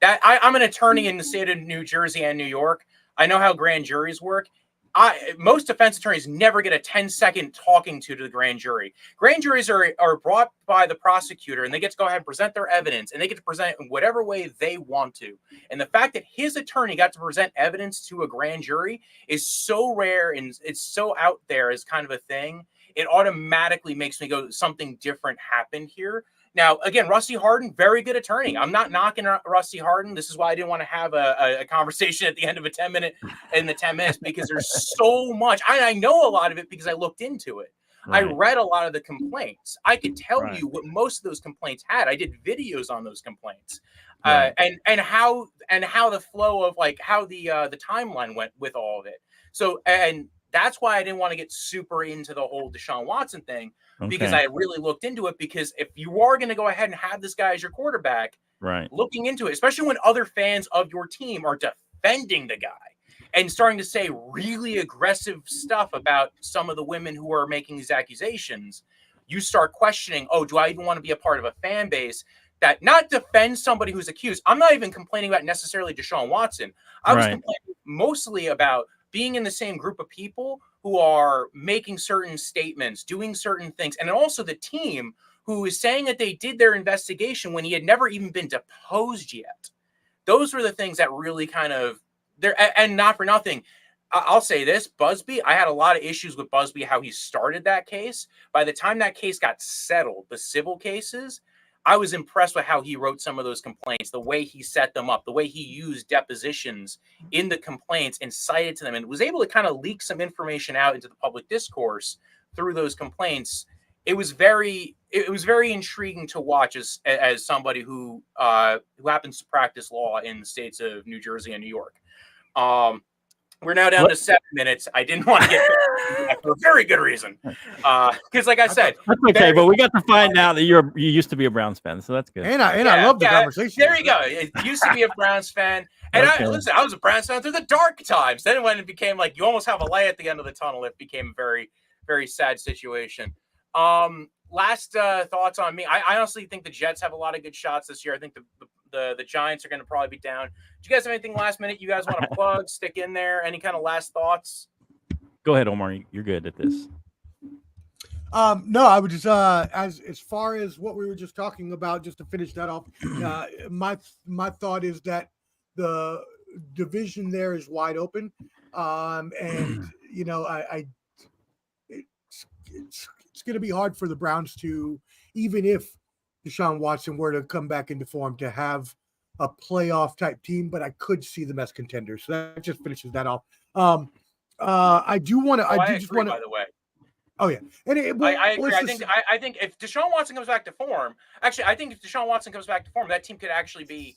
I'm an attorney in the state of New Jersey and New York. I know how grand juries work. Most defense attorneys never get a 10-second talking to the grand jury. Grand juries are brought by the prosecutor, and they get to go ahead and present their evidence, and they get to present it in whatever way they want to. And the fact that his attorney got to present evidence to a grand jury is so rare, and it's so out there as kind of a thing. It automatically makes me go, something different happened here. Now, again, Rusty Hardin, very good attorney. I'm not knocking Rusty Hardin. This is why I didn't want to have a conversation at the end of the 10 minutes, because there's so much. I know a lot of it because I looked into it. Right. I read a lot of the complaints. I could tell you what most of those complaints had. I did videos on those complaints, and how the flow of like how the timeline went with all of it. So, and that's why I didn't want to get super into the whole Deshaun Watson thing, because I really looked into it. Because if you are going to go ahead and have this guy as your quarterback, looking into it, especially when other fans of your team are defending the guy and starting to say really aggressive stuff about some of the women who are making these accusations, you start questioning, do I even want to be a part of a fan base that not defends somebody who's accused? I'm not even complaining about necessarily Deshaun Watson. I was complaining mostly about being in the same group of people who are making certain statements, doing certain things, and also the team who is saying that they did their investigation when he had never even been deposed yet. Those were the things that really kind of there. And not for nothing, I'll say this, Busby, I had a lot of issues with Busby, how he started that case. By the time that case got settled, the civil cases, I was impressed with how he wrote some of those complaints, the way he set them up, the way he used depositions in the complaints and cited to them, and was able to kind of leak some information out into the public discourse through those complaints. It was very intriguing to watch as somebody who happens to practice law in the states of New Jersey and New York. We're now down to 7 minutes. I didn't want to get back for a very good reason. Because, like I said, that's okay. But we got to find out that you used to be a Browns fan, so that's good. And I love the conversation. There you go. It used to be a Browns fan, and I was a Browns fan through the dark times. Then when it became like you almost have a light at the end of the tunnel, it became a very, very sad situation. Last thoughts on me. I honestly think the Jets have a lot of good shots this year. I think the Giants are going to probably be down. Do you guys have anything last minute you guys want to plug, stick in there? Any kind of last thoughts? Go ahead, Omar. You're good at this. No, I would just as far as what we were just talking about, just to finish that off, my thought is that the division there is wide open, and you know, it's going to be hard for the Browns to, even if Deshaun Watson were to come back into form, to have a playoff type team, but I could see them as contenders. So that just finishes that off. I do want to. I do just want to. By the way. Oh yeah, and I agree. I think if Deshaun Watson comes back to form, I think if Deshaun Watson comes back to form, that team could actually be.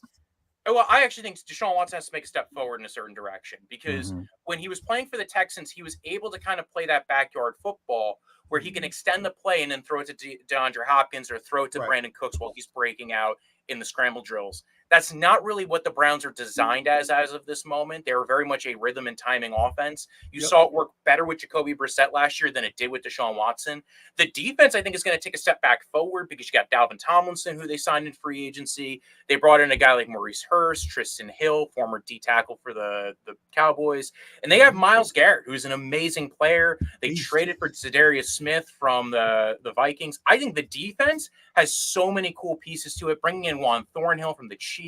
Well, I actually think Deshaun Watson has to make a step forward in a certain direction because when he was playing for the Texans, he was able to kind of play that backyard football where he can extend the play and then throw it to DeAndre Hopkins or throw it to Brandon Cooks while he's breaking out in the scramble drills. That's not really what the Browns are designed as of this moment. They're very much a rhythm and timing offense. You saw it work better with Jacoby Brissett last year than it did with Deshaun Watson. The defense, I think, is going to take a step back forward because you got Dalvin Tomlinson, who they signed in free agency. They brought in a guy like Maurice Hurst, Tristan Hill, former D tackle for the Cowboys. And they have Myles Garrett, who's an amazing player. They traded for Zadarius Smith from the Vikings. I think the defense has so many cool pieces to it, bringing in Juan Thornhill from the Chiefs.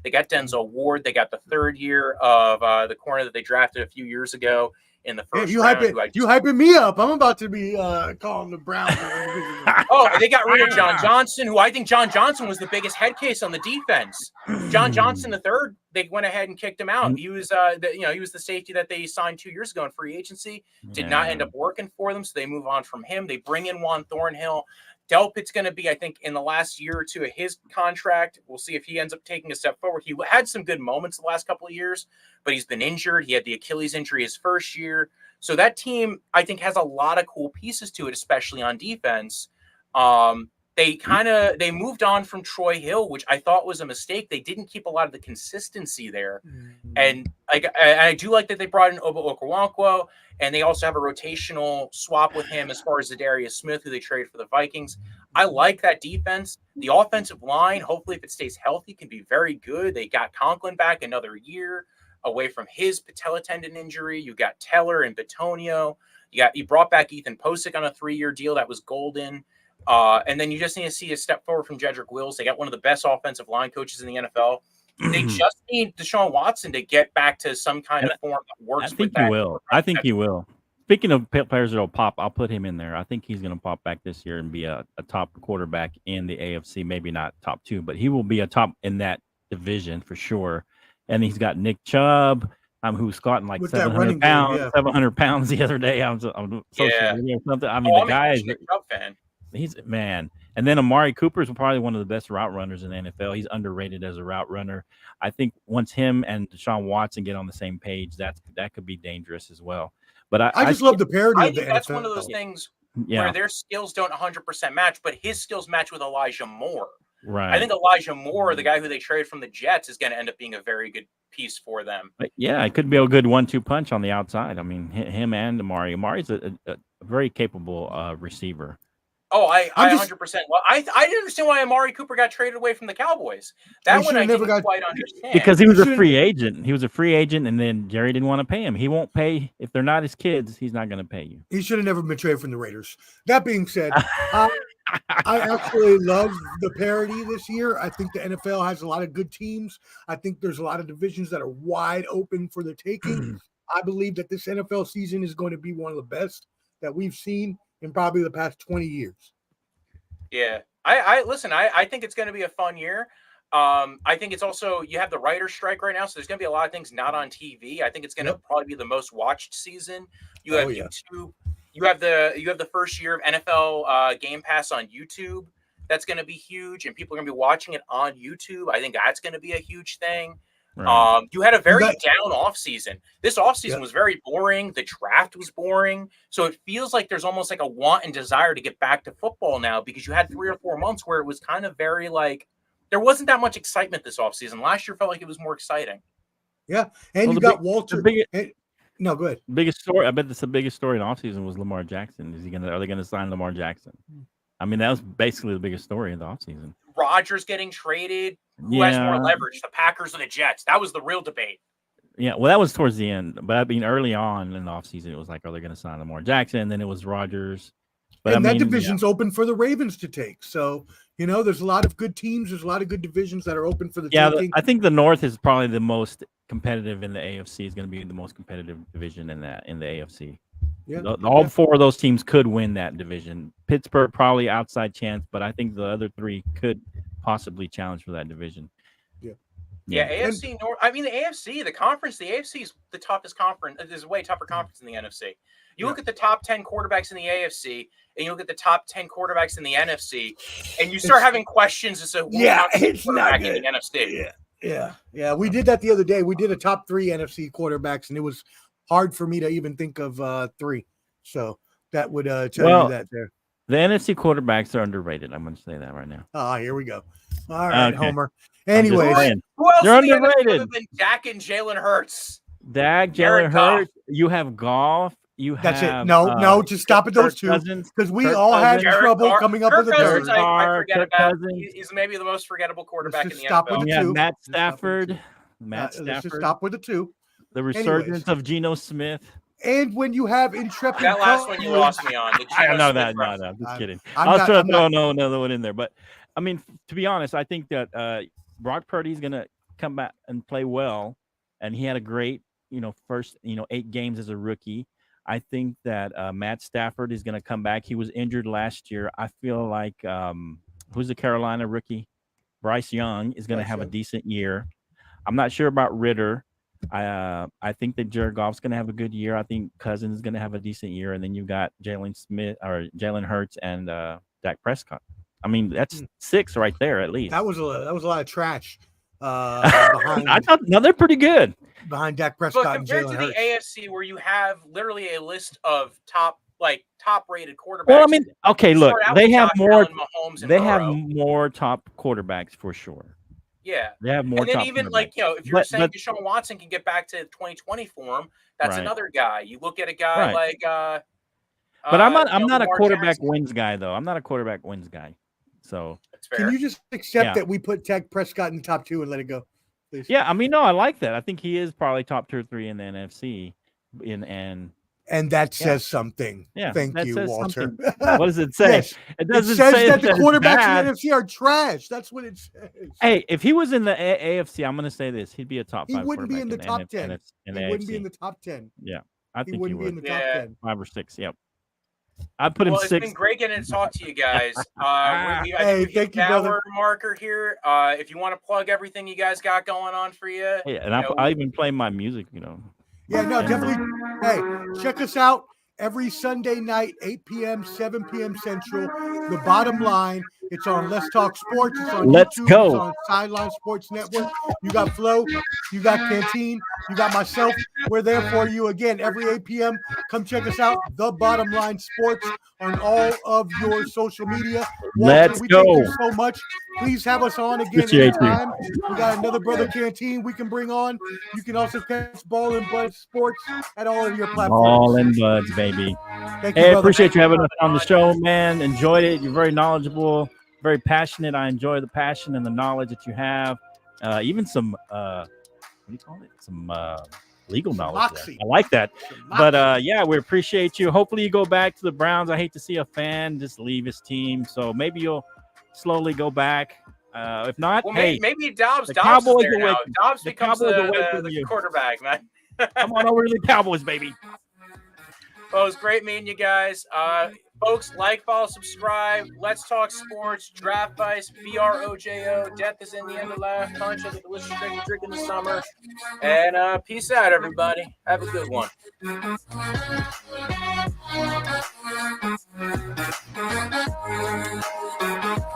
They got Denzel Ward. They got the third year of the corner that they drafted a few years ago in the first round. You hyping me up. I'm about to be calling the Browns. They got rid of John Johnson, who I think John Johnson was the biggest head case on the defense. John Johnson III, they went ahead and kicked him out. He was he was the safety that they signed 2 years ago in free agency. Did not end up working for them, so they move on from him. They bring in Juan Thornhill. Delpit's going to be, I think, in the last year or two of his contract. We'll see if he ends up taking a step forward. He had some good moments the last couple of years, but he's been injured. He had the Achilles injury his first year. So that team, I think, has a lot of cool pieces to it, especially on defense. They moved on from Troy Hill, which I thought was a mistake. They didn't keep a lot of the consistency there. And I do like that they brought in Oba Okoronkwo, and they also have a rotational swap with him as far as Zadarius Smith, who they traded for the Vikings. I like that defense. The offensive line, hopefully, if it stays healthy, can be very good. They got Conklin back another year away from his patella tendon injury. You got Teller and Bitonio. You brought back Ethan Posick on a 3-year deal that was golden. And then you just need to see a step forward from Jedrick Wills. They got one of the best offensive line coaches in the NFL. They just need Deshaun Watson to get back to some kind of form that works. I think he will. Speaking of players that will pop, I'll put him in there. I think he's going to pop back this year and be a top quarterback in the AFC. Maybe not top 2, but he will be a top in that division for sure. And he's got Nick Chubb, who's squatting like 700 pounds. 700 pounds the other day. I'm social media or something. I mean, the guy is. Nick Chubb fan. He's man. And then Amari Cooper is probably one of the best route runners in the NFL. He's underrated as a route runner. I think once him and Deshaun Watson get on the same page, that could be dangerous as well. But I just love the parody of the NFL. That's one of those things where their skills don't 100% match, but his skills match with Elijah Moore. Right. I think Elijah Moore, the guy who they traded from the Jets, is going to end up being a very good piece for them. But yeah, it could be a good 1-2 punch on the outside. I mean, him and Amari. Amari's a very capable receiver. Oh, I I'm just- 100%. Well, I didn't understand why Amari Cooper got traded away from the Cowboys. That He one I should've never didn't got- quite understand. Because he was a shouldn't- free agent. He was a free agent, and then Jerry didn't want to pay him. He won't pay if they're not his kids. He's not going to pay you. He should have never been traded from the Raiders. That being said, I actually love the parity this year. I think the NFL has a lot of good teams. I think there's a lot of divisions that are wide open for the taking. I believe that this NFL season is going to be one of the best that we've seen in probably the past 20 years. Yeah. I listen, I think it's going to be a fun year. I think it's also, you have the writer's strike right now, so there's going to be a lot of things not on TV. I think it's going to probably be the most watched season. You have YouTube. You have the first year of NFL Game Pass on YouTube. That's going to be huge, and people are going to be watching it on YouTube. I think that's going to be a huge thing. Right. You had a very down off season. This off season was very boring. The draft was boring. So it feels like there's almost like a want and desire to get back to football now, because you had 3 or 4 months where it was kind of very like, there wasn't that much excitement this off season. Last year felt like it was more exciting. Yeah. And you got Walter. No, go ahead. Biggest story. I bet that's the biggest story in offseason was Lamar Jackson. Are they gonna sign Lamar Jackson? I mean, that was basically the biggest story in the offseason. Rodgers getting traded. Who has more leverage, the Packers or the Jets? That was the real debate. Yeah, well, that was towards the end. But I mean, early on in the offseason, it was like, are they going to sign Lamar Jackson? And then it was Rodgers. But and that division's open for the Ravens to take. So, there's a lot of good teams. There's a lot of good divisions that are open for the taking. I think the North is probably the most competitive in the AFC. Is going to be the most competitive division in the AFC. Yeah, all 4 of those teams could win that division. Pittsburgh probably outside chance, but I think the other 3 could possibly challenge for that division. Yeah, AFC North. I mean, the AFC, the conference, the AFC is the toughest conference. There's a way tougher conference in the NFC. You look at the top 10 quarterbacks in the AFC, and you look at the top 10 quarterbacks in the NFC, and you start having questions as to who's it's not good in the NFC. Yeah. We did that the other day. We did a top 3 NFC quarterbacks, and it was hard for me to even think of 3. So that would tell you that there. The NFC quarterbacks are underrated. I'm going to say that right now. Oh, here we go. All right, Homer. Anyways, who else they're underrated? Other than Dak and Jalen Hurts? Dak, Jalen Hurts. You have Goff. You have that's it. No, just stop at those 2 because we all had trouble coming up with a third. I forget about. He's maybe the most forgettable quarterback in the NFL. Yeah, Matt Stafford. Let's just stop with the 2. The resurgence of Geno Smith. And when you have intrepid, that last one you lost me on. I know that. No, just kidding. I was trying to throw another one in there, but I mean, to be honest, I think that Brock Purdy's going to come back and play well, and he had a great, first, 8 games as a rookie. I think that Matt Stafford is going to come back. He was injured last year. I feel like who's the Carolina rookie? Bryce Young is going to have a decent year. I'm not sure about Ritter. I think that Jared Goff's going to have a good year. I think Cousins is going to have a decent year, and then you got Jalen Hurts and Dak Prescott. I mean, that's 6 right there at least. That was a lot of trash. Behind, I thought they're pretty good behind Dak Prescott. But compared and to Jalen the Hurts. AFC, where you have literally a list of top-rated quarterbacks. Well, I mean, okay, look, they have more. They have more top quarterbacks for sure. Yeah, they have more. And then even if you're saying Deshaun Watson can get back to 2020 form, that's another guy. You look at a guy like. But I'm not a quarterback wins guy though. I'm not a quarterback wins guy. So can you just accept that we put Dak Prescott in the top 2 and let it go, please? Yeah, I mean, no, I like that. I think he is probably top 2 or 3 in the NFC. And that says something. Yeah, thank you, Walter. What does it say? Yes. It doesn't say that the quarterbacks in the NFC are trash. That's what it says. Hey, if he was in the AFC, I'm going to say this: he'd be a top 5. He wouldn't be in the top 10. He wouldn't be in the top 10. Yeah, I think he wouldn't would. be in the top 10. 5 or 6. Yep. I'd put him 6. It's been great getting to talk to you guys. Hey, thank you, brother. Marker here. If you want to plug everything you guys got going on for you. Yeah, and I even play my music, Yeah, no, definitely. Hey, check us out every Sunday night, 8 p.m., 7 p.m. Central. The Bottom Line. It's on Let's Talk Sports. It's on Let's YouTube. go. It's on Sideline Sports Network. You got Flo. You got Canteen. You got myself. We're there for you again every 8 p.m. Come check us out. The Bottom Line Sports on all of your social media. Walter, Let's we go. thank you so much. Please have us on again Appreciate you. anytime. We got another brother canteen we can bring on. You can also catch Ball and Bud Sports at all of your platforms. All in buds, baby. Thank you, Hey, brother. appreciate you having us on the show, man. Enjoyed it. You're very knowledgeable, very passionate. I enjoy the passion and the knowledge that you have. Even some what do you call it? Some legal knowledge there. I like that. But yeah, we appreciate you. Hopefully you go back to the Browns. I hate to see a fan just leave his team. So maybe you'll slowly go back. If not, well, hey, maybe Dobbs the is Cowboys there are now. waiting. Dobbs The becomes Cowboys are waiting for the you. quarterback, man. Come on over to the Cowboys, baby. Well, it was great meeting you guys. Folks, like, follow, subscribe. Let's talk sports, draft vice, BROJO. Death is in the end of life. Punch of the delicious drink in the summer. And peace out, everybody. Have a good one.